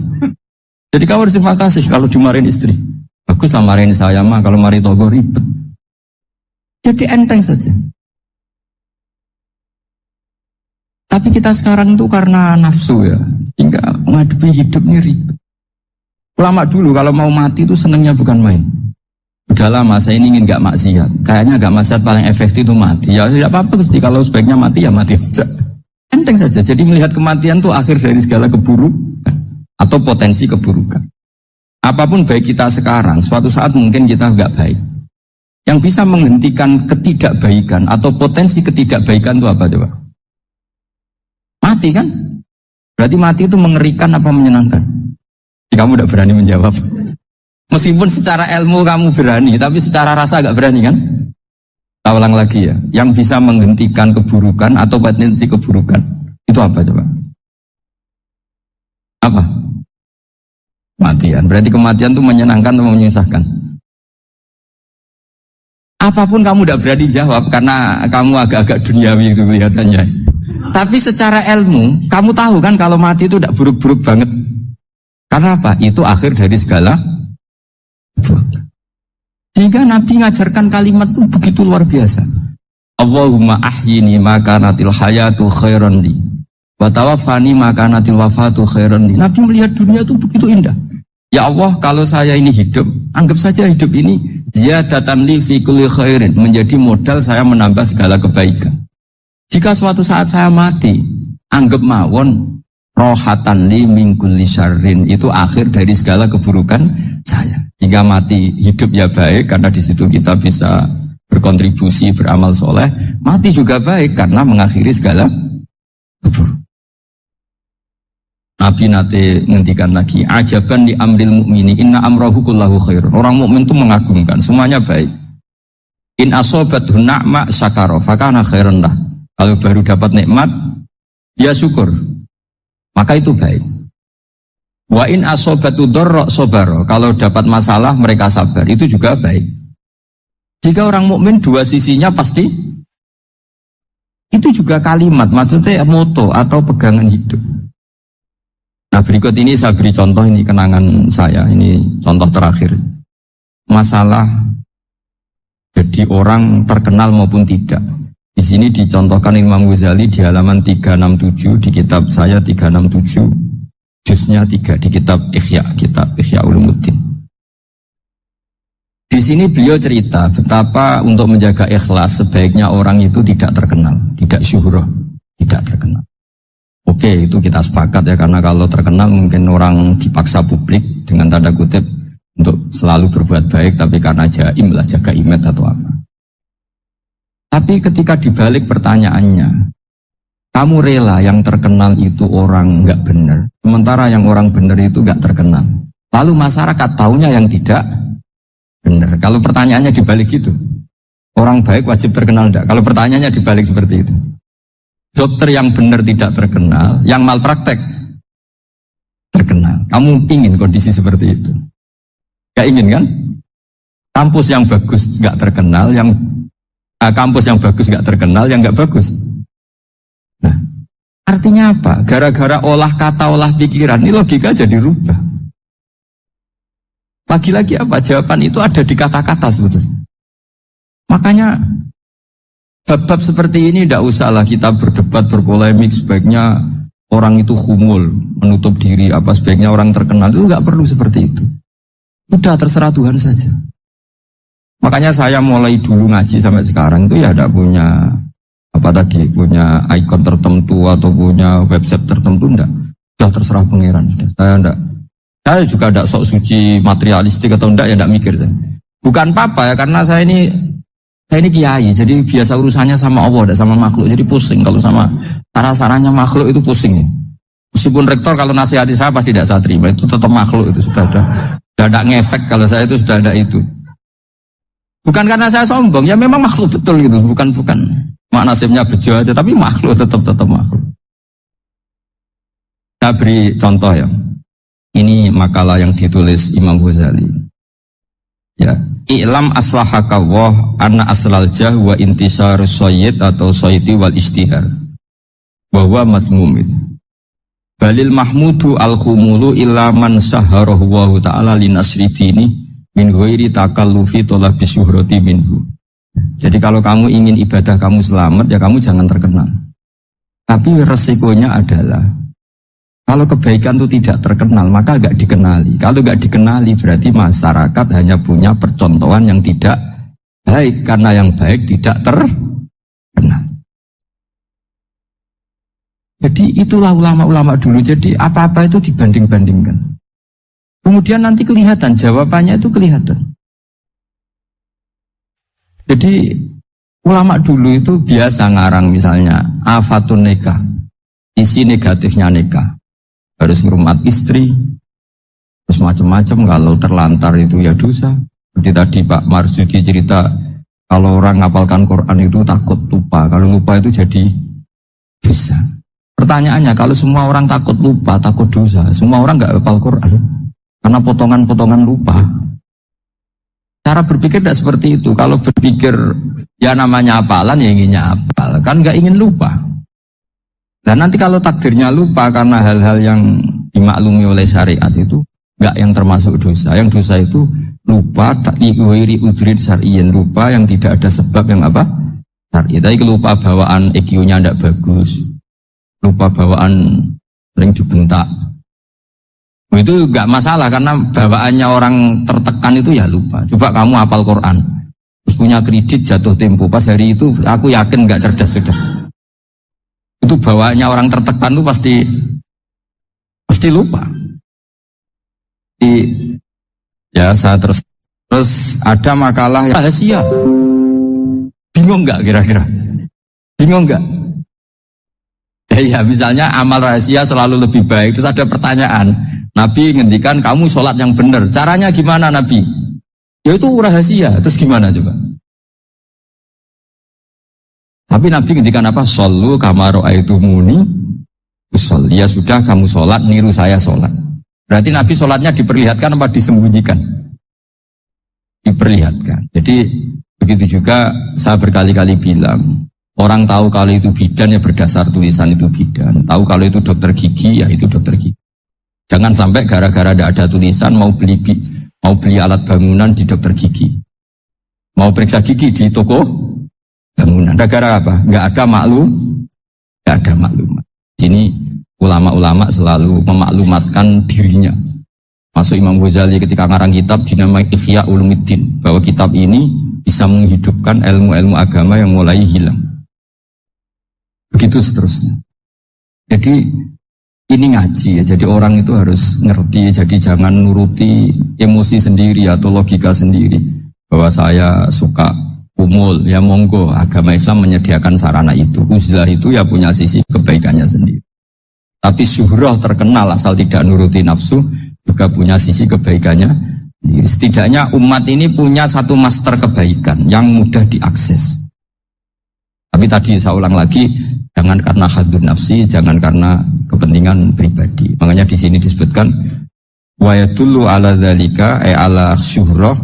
Jadi kamu harus terima kasih kalau dimarahin istri. Bagus lah marahin saya mah, kalau marahin tonggo ribet. Jadi enteng saja. Tapi kita sekarang tuh karena nafsu ya, sehingga menghadapi hidup ini ribet. Ulama dulu kalau mau mati itu senangnya bukan main. Udah lama saya ini ingin gak maksiat. Kayaknya gak maksiat paling efektif itu mati. Ya tidak apa-apa Gusti, kalau sebaiknya mati ya mati aja. Enteng saja. Jadi melihat kematian itu akhir dari segala keburukan atau potensi keburukan. Apapun baik kita sekarang, suatu saat mungkin kita nggak baik. Yang bisa menghentikan ketidakbaikan atau potensi ketidakbaikan itu apa coba? Mati kan? Berarti mati itu mengerikan apa menyenangkan? Kamu tidak berani menjawab. Meskipun secara ilmu kamu berani, tapi secara rasa nggak berani kan? Kita ulang lagi ya, yang bisa menghentikan keburukan atau potensi keburukan itu apa coba? Apa? Kematian. Berarti kematian itu menyenangkan atau menyusahkan? Apapun kamu tidak berani jawab karena kamu agak-agak duniawi itu kelihatannya. Tapi secara ilmu, kamu tahu kan kalau mati itu tidak buruk-buruk banget. Karena apa? Itu akhir dari segala keburukan. Sehingga Nabi ngajarkan kalimat itu begitu luar biasa. Allahumma ahyini makanatil hayatu khairan li wa tawaffani makanatil wafatu khairan li. Nabi melihat dunia itu begitu indah. Ya Allah, kalau saya ini hidup, anggap saja hidup ini ziyadatan li fi kulli khairin, menjadi modal saya menambah segala kebaikan. Jika suatu saat saya mati, anggap mawon rohatan li min kulli syarrin, itu akhir dari segala keburukan saya. Jika mati hidup ya baik karena di situ kita bisa berkontribusi beramal soleh. Mati juga baik karena mengakhiri segala keburukan. Nabi nate ngendikan lagi, ajaban li amril mu'mini inna amrahu kullahu khair. Orang mukmin itu mengagumkan, semuanya baik. In asobathu na'ma syakara fakana khairan lah. Kalau baru dapat nikmat, dia syukur, maka itu baik. Wa in asobatu dorro sobaro, kalau dapat masalah mereka sabar, itu juga baik. Jika orang mukmin dua sisinya pasti, itu juga kalimat, maksudnya moto atau pegangan hidup. Nah berikut ini saya beri contoh, ini kenangan saya, ini contoh terakhir. Masalah jadi orang terkenal maupun tidak. Di sini dicontohkan Imam Ghazali di halaman 367 di kitab saya 367. Jusnya 3 di kitab Ihya Ulumuddin. Di sini beliau cerita betapa untuk menjaga ikhlas sebaiknya orang itu tidak terkenal, tidak syuhroh, tidak terkenal. Oke, itu kita sepakat ya, karena kalau terkenal mungkin orang dipaksa publik dengan tanda kutip untuk selalu berbuat baik, tapi karena jaim lah, jaga image atau apa. Tapi ketika dibalik pertanyaannya, kamu rela yang terkenal itu orang nggak benar, sementara yang orang benar itu nggak terkenal. Lalu masyarakat taunya yang tidak benar. Kalau pertanyaannya dibalik gitu, orang baik wajib terkenal enggak? Kalau pertanyaannya dibalik seperti itu, dokter yang benar tidak terkenal, yang malpraktek terkenal. Kamu ingin kondisi seperti itu? Gak ingin kan? Kampus yang bagus nggak terkenal, kampus yang bagus nggak terkenal, yang nggak bagus. Nah, artinya apa? Gara-gara olah kata, olah pikiran, ini logika jadi rubah. Lagi-lagi apa? Jawaban itu ada di kata-kata sebetulnya. Makanya bab-bab seperti ini tidak usahlah kita berdebat, berpolemik. Sebaiknya orang itu humul, menutup diri, apa sebaiknya orang terkenal. Itu nggak perlu seperti itu. Udah terserah Tuhan saja. Makanya saya mulai dulu ngaji sampai sekarang itu ya tidak punya punya ikon tertentu atau punya website tertentu, enggak. Sudah terserah pangeran sudah. Saya juga tidak sok suci materialistik atau enggak, ya enggak mikir saya. Bukan apa-apa ya, karena saya ini kiai, jadi biasa urusannya sama Allah, tidak sama makhluk. Jadi pusing kalau sama sarah-sarahnya makhluk itu pusing. Meskipun rektor kalau nasihati saya pasti tidak saya terima, itu tetap makhluk, itu sudah ada ngefek kalau saya itu sudah ada itu. Bukan karena saya sombong, ya memang makhluk betul gitu, bukan mak nasibnya bejo aja, tapi makhluk tetap makhluk. Saya beri contoh ya. Ini makalah yang ditulis Imam Ghazali. Ya, i'lam aslahaka wa anna aslal jah wa intisarus sayyid atau sayyidi wal istihar. Bahwa mazmum itu. Balil mahmudu al-khumulu illa man sahharahu wa ta'ala linasri dini min ghairi takallufi talabi syuhrati minhu. Jadi kalau kamu ingin ibadah kamu selamat, ya kamu jangan terkenal. Tapi resikonya adalah kalau kebaikan itu tidak terkenal, maka gak dikenali. Kalau gak dikenali berarti masyarakat hanya punya percontohan yang tidak baik, karena yang baik tidak terkenal. Jadi itulah ulama-ulama dulu. Jadi apa-apa itu dibanding-bandingkan. Kemudian nanti kelihatan, jawabannya itu kelihatan. Jadi ulama dulu itu biasa ngarang misalnya afatun nikah, isi negatifnya nikah. Harus ngurmat istri, terus macam-macam. Kalau terlantar itu ya dosa. Seperti tadi Pak Marsudi cerita, kalau orang ngapalkan Quran itu takut lupa. Kalau lupa itu jadi dosa. Pertanyaannya, kalau semua orang takut lupa, takut dosa, semua orang nggak hafal Quran karena potongan-potongan lupa. Cara berpikir tidak seperti itu. Kalau berpikir ya namanya hafalan, ya inginnya hafal, kan nggak ingin lupa. Dan nanti kalau takdirnya lupa karena hal-hal yang dimaklumi oleh syariat itu enggak yang termasuk dosa. Yang dosa itu lupa ta'wiri udhrin syar'iyyin, lupa yang tidak ada sebab yang apa? Syar'i. Tapi lupa bawaan EQ-nya enggak bagus. Lupa bawaan sering dibentak. Itu enggak masalah karena bawaannya orang tertekan itu ya lupa. Coba kamu hafal Quran, terus punya kredit jatuh tempo, pas hari itu aku yakin enggak cerdas sudah. Itu bawaannya orang tertekan itu pasti lupa. Ya saya terus ada makalah rahasia. Bingung nggak kira-kira? Bingung nggak? Ya misalnya amal rahasia selalu lebih baik. Terus ada pertanyaan, Nabi ngendikan kamu sholat yang benar. Caranya gimana Nabi? Ya itu rahasia. Terus gimana coba? Tapi Nabi ngendikan apa? Shollu kama ra'aitumuni usolli. Ya sudah kamu sholat, niru saya sholat. Berarti Nabi sholatnya diperlihatkan apa disembunyikan? Diperlihatkan. Jadi begitu juga saya berkali-kali bilang, orang tahu kalau itu bidan ya berdasar tulisan itu bidan. Tahu kalau itu dokter gigi ya itu dokter gigi. Jangan sampai gara-gara tidak ada tulisan mau beli alat bangunan di dokter gigi. Mau periksa gigi di toko bangunan. Negara apa? Enggak ada maklumat. Sini ulama-ulama selalu memaklumatkan dirinya. Masuk Imam Ghazali ketika ngarang kitab dinamai Ihya Ulumuddin, bahwa kitab ini bisa menghidupkan ilmu-ilmu agama yang mulai hilang. Begitu seterusnya. Jadi ini ngaji ya. Jadi orang itu harus ngerti. Jadi jangan nuruti emosi sendiri atau logika sendiri. Bahwa saya suka umul, ya monggo, agama Islam menyediakan sarana itu. Uzlah itu ya punya sisi kebaikannya sendiri. Tapi syuhrah terkenal asal tidak nuruti nafsu juga punya sisi kebaikannya sendiri. Setidaknya umat ini punya satu master kebaikan yang mudah diakses. Tapi tadi saya ulang lagi, jangan karena hadur nafsi, jangan karena kepentingan pribadi. Makanya di sini disebutkan wa yadullu ala dzalika ala syuhrah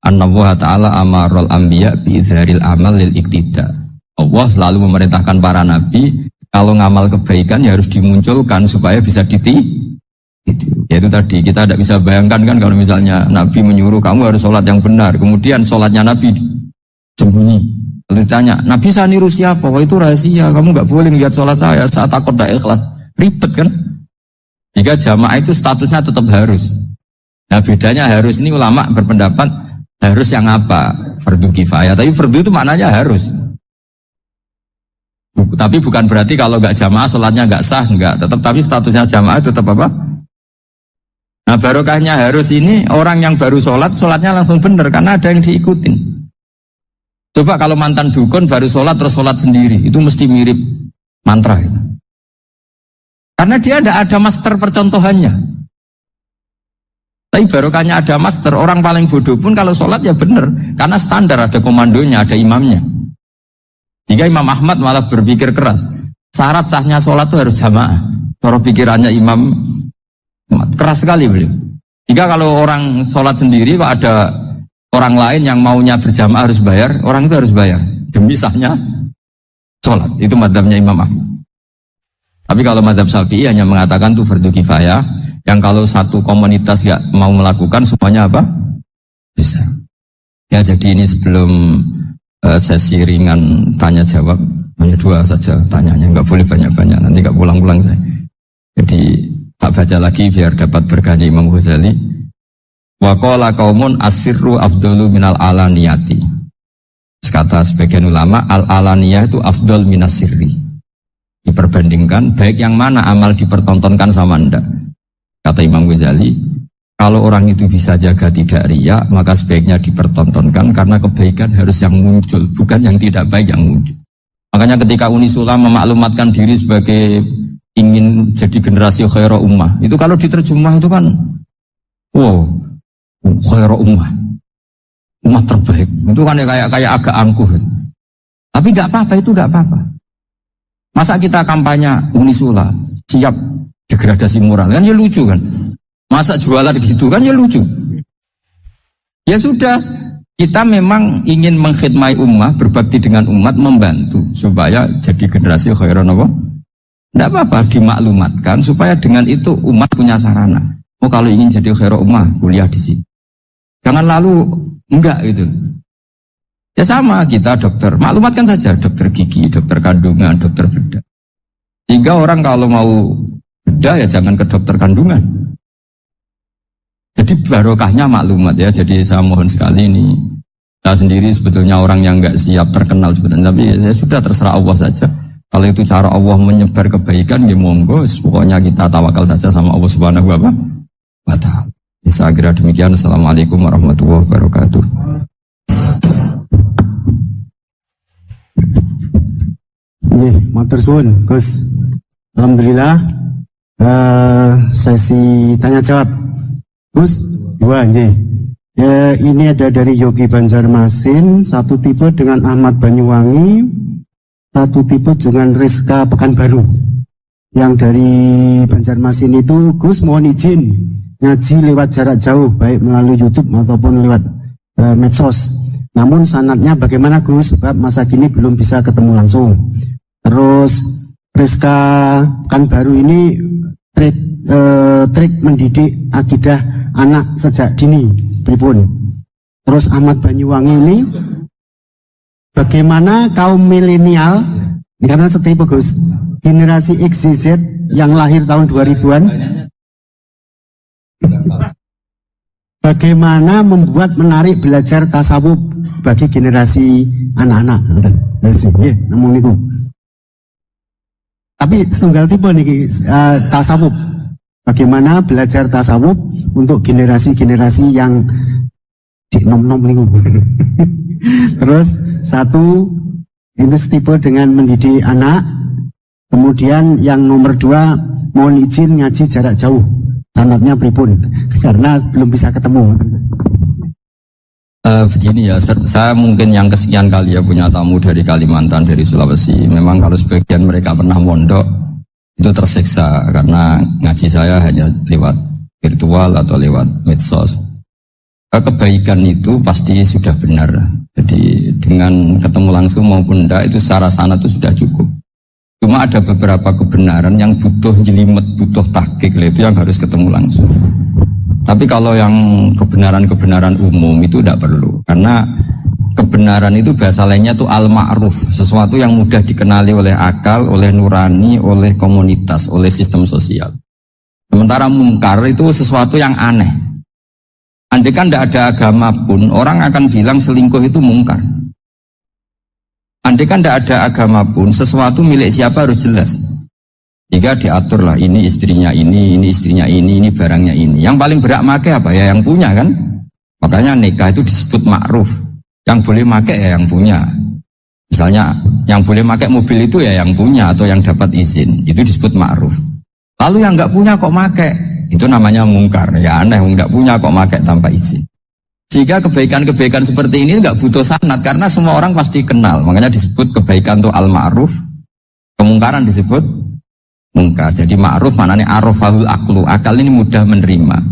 An-Nawaha ta'ala amarul anbiya bi'idharil amal lil iktida. Allah selalu memerintahkan para nabi kalau ngamal kebaikan ya harus dimunculkan supaya bisa ditiru. Yaitu tadi kita tidak bisa bayangkan kan kalau misalnya nabi menyuruh kamu harus sholat yang benar, kemudian sholatnya nabi sembunyi. Lalu ditanya, nabi saya niru siapa? Wah itu rahasia, kamu nggak boleh lihat sholat saya, saya takut tidak ikhlas. Ribet kan? Jika jamaah itu statusnya tetap harus. Nah bedanya harus ini ulama berpendapat harus yang apa? Fardu kifayah. Tapi fardu itu maknanya harus. Tapi bukan berarti kalau nggak jamaah sholatnya nggak sah, nggak. Tetap tapi statusnya jamaah tetap apa? Nah barokahnya harus ini orang yang baru sholatnya langsung benar karena ada yang diikutin. Coba kalau mantan dukun baru sholat terus sholat sendiri, itu mesti mirip mantra. Karena dia tidak ada master percontohannya. Tapi barokahnya ada master, orang paling bodoh pun kalau sholat ya benar. Karena standar, ada komandonya, ada imamnya. Jika Imam Ahmad malah berpikir keras, syarat sahnya sholat itu harus jamaah. Cara pikirannya Imam Ahmad, keras sekali beliau. Jika kalau orang sholat sendiri kok ada orang lain yang maunya berjamaah harus bayar, orang itu harus bayar demi sahnya sholat. Itu madzhabnya Imam Ahmad. Tapi kalau madzhab Syafi'i hanya mengatakan itu fardu kifayah, yang kalau satu komunitas nggak mau melakukan semuanya apa? Bisa. Ya, jadi ini sebelum sesi ringan tanya jawab, hanya 2 saja tanyanya, nggak boleh banyak-banyak, nanti nggak pulang-pulang saya. Jadi tak baca lagi biar dapat berkahnya Imam Ghazali. Wa qala qaumun asirru afdalu minal alaniyati. Kata sebagian ulama, al-alaniyah itu afdal minas sirri. Diperbandingkan baik yang mana amal dipertontonkan sama ndak. Kata Imam Ghazali, kalau orang itu bisa jaga tidak riya, maka sebaiknya dipertontonkan karena kebaikan harus yang muncul, bukan yang tidak baik yang muncul. Makanya ketika Unisula memaklumatkan diri sebagai ingin jadi generasi khairu ummah, itu kalau diterjemah itu kan wow, khairu ummah, umat terbaik. Itu kan kayak agak angkuh. Tapi nggak apa-apa, itu nggak apa-apa. Masa kita kampanye Unisula siap degradasi moral, kan ya lucu kan. Masa jualan gitu kan ya lucu. Ya sudah, kita memang ingin mengkhidmati ummah, berbakti dengan umat, membantu supaya jadi generasi khairan apa? Tidak apa-apa, dimaklumatkan supaya dengan itu umat punya sarana. Oh, kalau ingin jadi khairan ummah, kuliah di sini. Jangan lalu enggak gitu. Ya sama kita dokter, maklumatkan saja dokter gigi, dokter kandungan, dokter bedah. Sehingga orang kalau mau bedah ya jangan ke dokter kandungan. Jadi barokahnya maklumat ya. Jadi saya mohon sekali ini, saya sendiri sebetulnya orang yang nggak siap terkenal sebenarnya, tapi ya sudah terserah Allah saja. Kalau itu cara Allah menyebar kebaikan, ya monggo. Pokoknya kita tawakal saja sama Allah Subhanahu wa Ta'ala. Ya, saya kira demikian. Assalamualaikum warahmatullahi wabarakatuh. Matur suwun, Gus. Alhamdulillah. Sesi tanya jawab. Gus, 2 ini ada dari Yogi Banjarmasin, 1 tipe dengan Ahmad Banyuwangi, 1 tipe dengan Rizka Pekanbaru. Yang dari Banjarmasin itu, Gus mohon izin ngaji lewat jarak jauh, baik melalui YouTube ataupun lewat medsos. Namun sanadnya bagaimana Gus? Sebab masa kini belum bisa ketemu langsung. Terus Rizka Pekanbaru ini trik mendidik akidah anak sejak dini, pripun. Terus Ahmad Banyuwangi ini bagaimana kaum milenial, karena setipe Gus, generasi X, Z yang lahir tahun 2000-an, bagaimana membuat menarik belajar tasawuf bagi generasi anak-anak. Namun niku. Tapi setunggal tipe nih tasawuf. Bagaimana belajar tasawuf untuk generasi-generasi yang cik nom-nom niku. Terus 1 itu tipe dengan mendidik anak. Kemudian yang nomor 2 mohon izin ngaji jarak jauh. Sanadnya pripun karena belum bisa ketemu. Begini ya, saya mungkin yang kesekian kali ya punya tamu dari Kalimantan, dari Sulawesi. Memang kalau sebagian mereka pernah mondok itu tersiksa karena ngaji saya hanya lewat virtual atau lewat medsos. Kebaikan itu pasti sudah benar. Jadi dengan ketemu langsung maupun enggak itu secara sanad itu sudah cukup. Cuma ada beberapa kebenaran yang butuh jelimet, butuh tahqiq, itu yang harus ketemu langsung. Tapi kalau yang kebenaran-kebenaran umum itu tidak perlu. Karena kebenaran itu bahasa lainnya itu al-ma'ruf. Sesuatu yang mudah dikenali oleh akal, oleh nurani, oleh komunitas, oleh sistem sosial. Sementara mungkar itu sesuatu yang aneh. Andai kan tidak ada agama pun, orang akan bilang selingkuh itu mungkar. Andai kan tidak ada agama pun, sesuatu milik siapa harus jelas. Jika diaturlah ini istrinya ini istrinya ini barangnya ini. Yang paling berhak make apa ya yang punya kan. Makanya nikah itu disebut ma'ruf. Yang boleh make ya yang punya. Misalnya yang boleh make mobil itu ya yang punya atau yang dapat izin. Itu disebut ma'ruf. Lalu yang nggak punya kok make, itu namanya mungkar. Ya aneh, nggak punya kok make tanpa izin. Jika kebaikan-kebaikan seperti ini nggak butuh sanad karena semua orang pasti kenal. Makanya disebut kebaikan itu al-ma'ruf. Kemungkaran disebut mungkar. Jadi ma'ruf maknanya arafahul aklu, akal ini mudah menerima.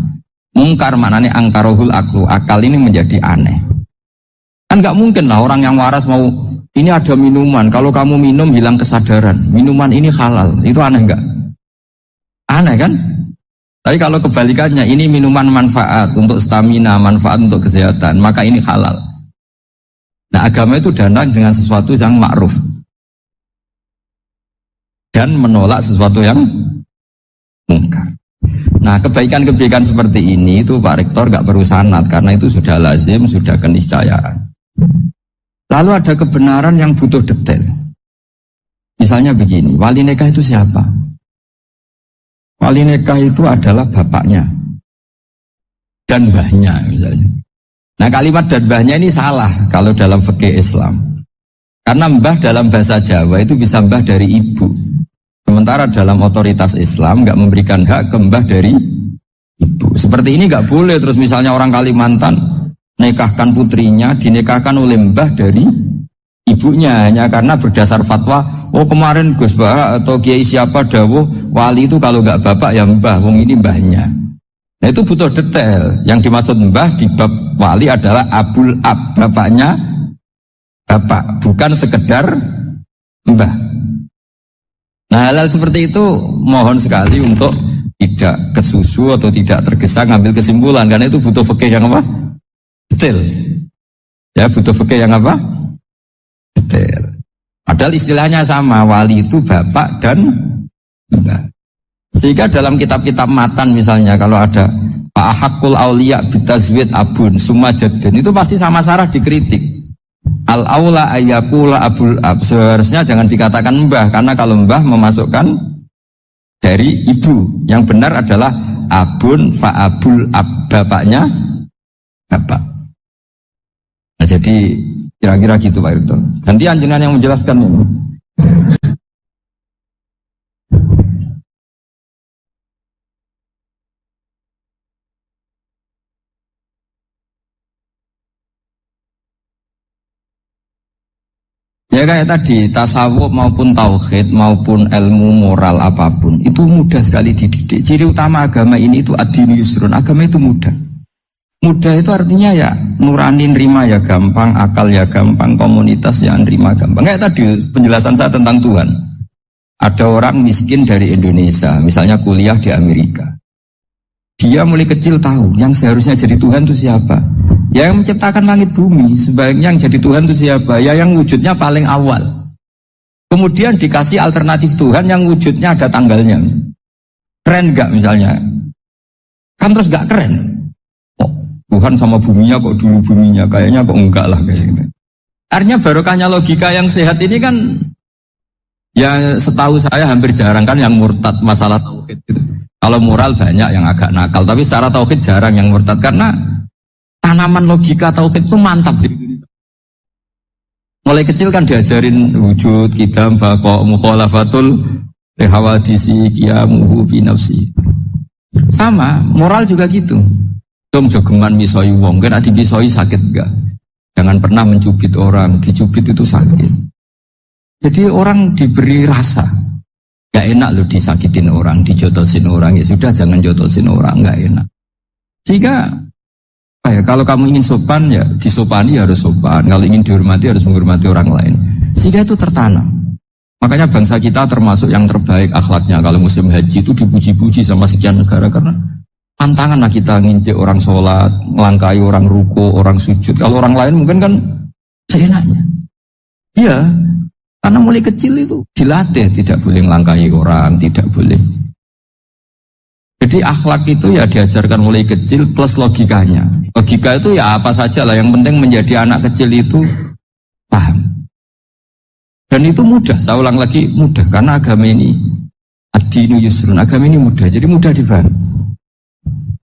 Mungkar maknanya angkarohul aklu, akal ini menjadi aneh. Kan nggak mungkin lah orang yang waras mau ini ada minuman, kalau kamu minum hilang kesadaran, minuman ini halal, itu aneh nggak? Aneh kan? Tapi kalau kebalikannya, ini minuman manfaat untuk stamina, manfaat untuk kesehatan, maka ini halal. Nah agama itu datang dengan sesuatu yang ma'ruf dan menolak sesuatu yang mungkar. Nah kebaikan-kebaikan seperti ini itu Pak Rektor nggak perlu sanad karena itu sudah lazim, sudah keniscayaan. Lalu ada kebenaran yang butuh detail. Misalnya begini, wali nikah itu siapa? Wali nikah itu adalah bapaknya dan mbahnya misalnya. Nah kalimat dan mbahnya ini salah kalau dalam fikih Islam. Karena mbah dalam bahasa Jawa itu bisa mbah dari ibu. Sementara dalam otoritas Islam nggak memberikan hak ke mbah dari ibu. Seperti ini nggak boleh. Terus misalnya orang Kalimantan nikahkan putrinya dinikahkan oleh mbah dari ibunya hanya karena berdasar fatwa. Oh kemarin Gus Bah atau Kiai siapa dawuh wali itu kalau nggak bapak ya mbah. Wong ini mbahnya. Nah itu butuh detail. Yang dimaksud mbah di bab wali adalah abul ab, bapaknya bapak, bukan sekedar mbah. Nah hal-hal seperti itu mohon sekali untuk tidak kesusu atau tidak tergesa ngambil kesimpulan karena itu butuh fikih yang apa? Detail. Ya butuh fikih yang apa? Detail. Padahal istilahnya sama, wali itu bapak dan mbah. Sehingga dalam kitab-kitab matan misalnya kalau ada Pak Hakul Aulia bitazwid abun sumajadun itu pasti sama sarah dikritik. Al aula ayyakula abul ab, seharusnya jangan dikatakan mbah karena kalau mbah memasukkan dari ibu. Yang benar adalah abun fa abul ab, bapaknya bapak. Nah, jadi kira-kira gitu Pak Irton. Nanti anjengan yang menjelaskan ini. Ya kayak tadi, tasawuf maupun tauhid maupun ilmu moral apapun itu mudah sekali dididik. Ciri utama agama ini itu ad-dinu yusrun, agama itu mudah. Mudah itu artinya ya nurani nerima ya gampang, akal ya gampang, komunitas ya nerima gampang. Kayak tadi penjelasan saya tentang Tuhan. Ada orang miskin dari Indonesia, misalnya kuliah di Amerika. Dia mulai kecil tahu yang seharusnya jadi Tuhan itu siapa. Ya yang menciptakan langit bumi, sebaiknya yang jadi Tuhan itu siapa? Ya yang wujudnya paling awal. Kemudian dikasih alternatif Tuhan yang wujudnya ada tanggalnya. Keren gak misalnya? Kan terus gak keren. Oh, Tuhan sama buminya kok dulu buminya, kayaknya kok enggak lah kayaknya. Artinya barokahnya logika yang sehat ini kan, ya setahu saya hampir jarang kan yang murtad masalah tauhid gitu. Kalau moral banyak yang agak nakal, tapi secara tauhid jarang yang murtad karena tanaman logika tauhid itu mantap di Indonesia. Mulai kecil kan diajarin wujud, kidam, baqo, mukhalafatul hawadisi, qiyamuhu fi nafsi. Sama, moral juga gitu. Dom jogeman misoi wong, kena dibisoi sakit enggak? Jangan pernah mencubit orang, dicubit itu sakit. Jadi orang diberi rasa. Gak enak loh disakitin orang, dijotosin orang, ya sudah jangan jotosin orang, gak enak. Sehingga kalau kamu ingin sopan ya disopani harus sopan, kalau ingin dihormati harus menghormati orang lain. Sehingga itu tertanam. Makanya bangsa kita termasuk yang terbaik akhlaknya. Kalau musim haji itu dipuji-puji sama sekian negara karena pantangan lah kita nginjek orang sholat, melangkai orang ruko, orang sujud. Kalau orang lain mungkin kan seenaknya. Iya. Karena mulai kecil itu dilatih, tidak boleh melangkahi orang, tidak boleh. Jadi akhlak itu ya diajarkan mulai kecil plus logikanya. Logika itu ya apa saja lah, yang penting menjadi anak kecil itu paham. Dan itu mudah, saya ulang lagi mudah, karena agama ini ad-dinu yusrun, agama ini mudah, jadi mudah difahami.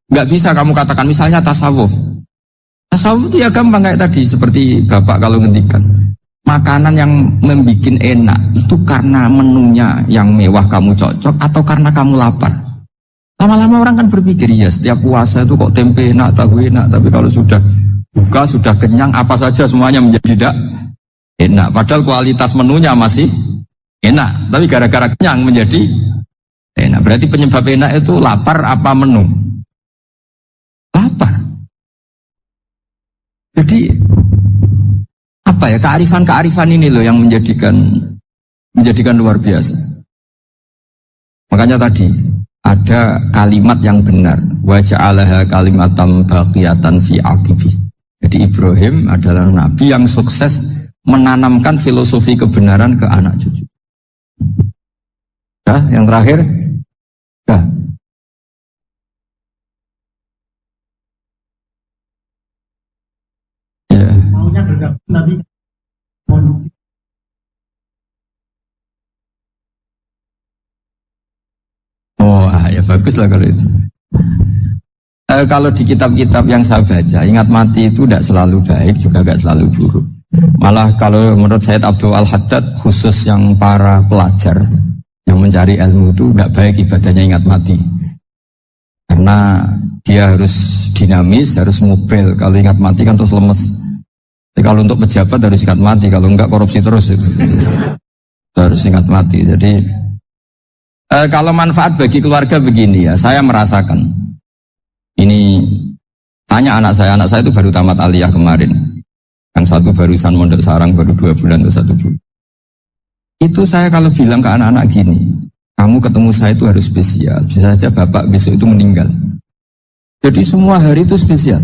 Gak bisa kamu katakan misalnya tasawuf. Tasawuf itu ya gampang kayak tadi, seperti Bapak kalau ngendikan. Makanan yang membuat enak itu karena menunya yang mewah kamu cocok atau karena kamu lapar. Lama-lama orang kan berpikir ya setiap puasa itu kok tempe enak, tahu enak, tapi kalau sudah buka, sudah kenyang, apa saja semuanya menjadi tidak enak. Padahal kualitas menunya masih enak, tapi gara-gara kenyang menjadi enak. Berarti penyebab enak itu lapar apa menu? Lapar. Jadi Apa ya, kearifan-kearifan ini loh yang menjadikan luar biasa. Makanya tadi ada kalimat yang benar, wa ja'alaha kalimatam baqiyatan fi aqibi. Jadi Ibrahim adalah nabi yang sukses menanamkan filosofi kebenaran ke anak cucu. Dah, yang terakhir. Dah. Ya. Maunya bergabung Nabi. Oh, ya bagus lah kalau itu. Kalau di kitab-kitab yang saya baca, ingat mati itu tidak selalu baik, juga tidak selalu buruk. Malah kalau menurut Sayyid Abdul Al-Haddad, khusus yang para pelajar yang mencari ilmu itu nggak baik ibadahnya ingat mati. Karena dia harus dinamis, harus mobil. Kalau ingat mati kan terus lemes. Jadi kalau untuk pejabat harus ingat mati, kalau enggak korupsi terus itu. Harus ingat mati. Jadi kalau manfaat bagi keluarga begini ya, saya merasakan. Ini tanya anak saya itu baru tamat aliyah kemarin. Yang satu barusan mondok sarang baru 2 bulan atau 1 bulan. Itu saya kalau bilang ke anak-anak gini, kamu ketemu saya itu harus spesial. Bisa saja bapak besok itu meninggal. Jadi semua hari itu spesial.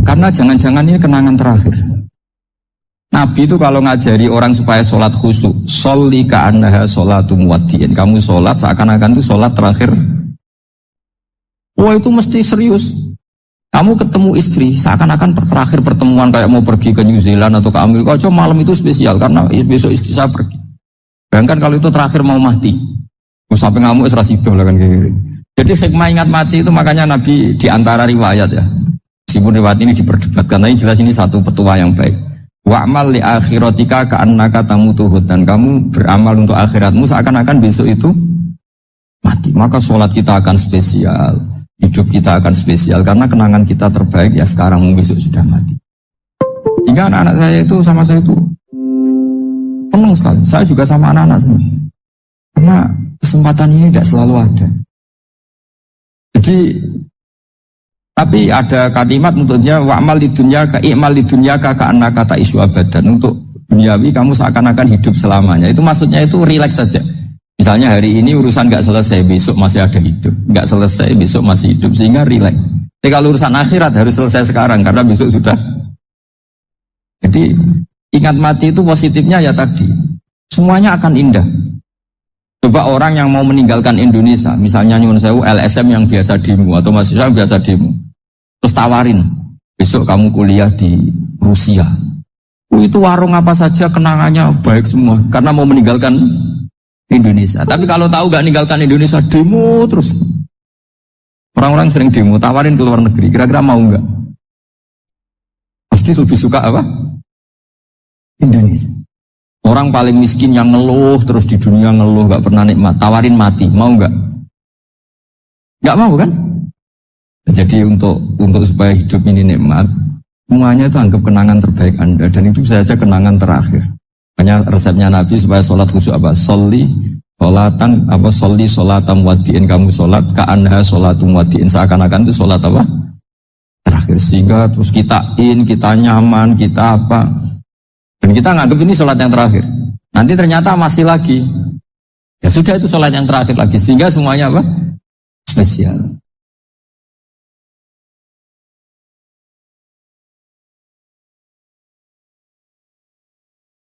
Karena jangan-jangan ini kenangan terakhir. Nabi itu kalau ngajari orang supaya sholat khusyuk, sholli ka'annaha sholatum muwaddi'in. Kamu sholat seakan-akan itu sholat terakhir. Wah itu mesti serius. Kamu ketemu istri seakan-akan terakhir pertemuan kayak mau pergi ke New Zealand atau ke Amerika. Cuma malam itu spesial karena besok istri saya pergi. Bayangkan kalau itu terakhir mau mati. Sampai ngamuk serasido lah kan kayak gitu. Jadi hikmah ingat mati itu makanya Nabi di antara riwayat ya. Meskipun riwayat ini diperdebatkan, tapi jelas ini satu petua yang baik. Wa'mal li akhiratika ka'annaka tamutuhud, dan kamu beramal untuk akhiratmu seakan-akan besok itu mati. Maka sholat kita akan spesial, hidup kita akan spesial karena kenangan kita terbaik ya sekarang, besok sudah mati. Hingga anak-anak saya itu sama saya itu senang sekali. Saya juga sama anak-anak sendiri. Karena kesempatan ini tidak selalu ada. Jadi tapi ada kalimat untuknya wa'mal di dunya ka i'mal di dunya ka ka'annaka ta'isu abadan. Untuk duniawi kamu seakan-akan hidup selamanya. Itu maksudnya itu rileks saja. Misalnya hari ini urusan nggak selesai, besok masih ada hidup. Nggak selesai, besok masih hidup, sehingga rileks. Tapi kalau urusan akhirat harus selesai sekarang karena besok sudah. Jadi ingat mati itu positifnya ya tadi, semuanya akan indah. Coba orang yang mau meninggalkan Indonesia, misalnya nyuwun sewu LSM yang biasa demo atau mahasiswa yang biasa demo, terus tawarin besok kamu kuliah di Rusia. Itu warung apa saja kenangannya baik semua karena mau meninggalkan Indonesia. Tapi kalau tahu gak meninggalkan Indonesia, demo terus. Orang-orang sering demo, tawarin ke luar negeri, kira-kira mau nggak? Pasti lebih suka apa? Indonesia. Orang paling miskin yang ngeluh terus di dunia ngeluh gak pernah nikmat, tawarin mati, mau nggak? Nggak mau kan? Jadi untuk supaya hidup ini nikmat, semuanya itu anggap kenangan terbaik Anda, dan itu saja kenangan terakhir. Makanya resepnya Nabi supaya sholat khusyuk apa? Sholli sholatam wadi'in, kamu sholat ka'anha sholatum wadi'in, seakan-akan itu sholat apa? Terakhir, sehingga terus kita nyaman, kita apa? Dan kita nganggap ini sholat yang terakhir. Nanti ternyata masih lagi. Ya sudah, itu sholat yang terakhir lagi. Sehingga semuanya apa? Spesial.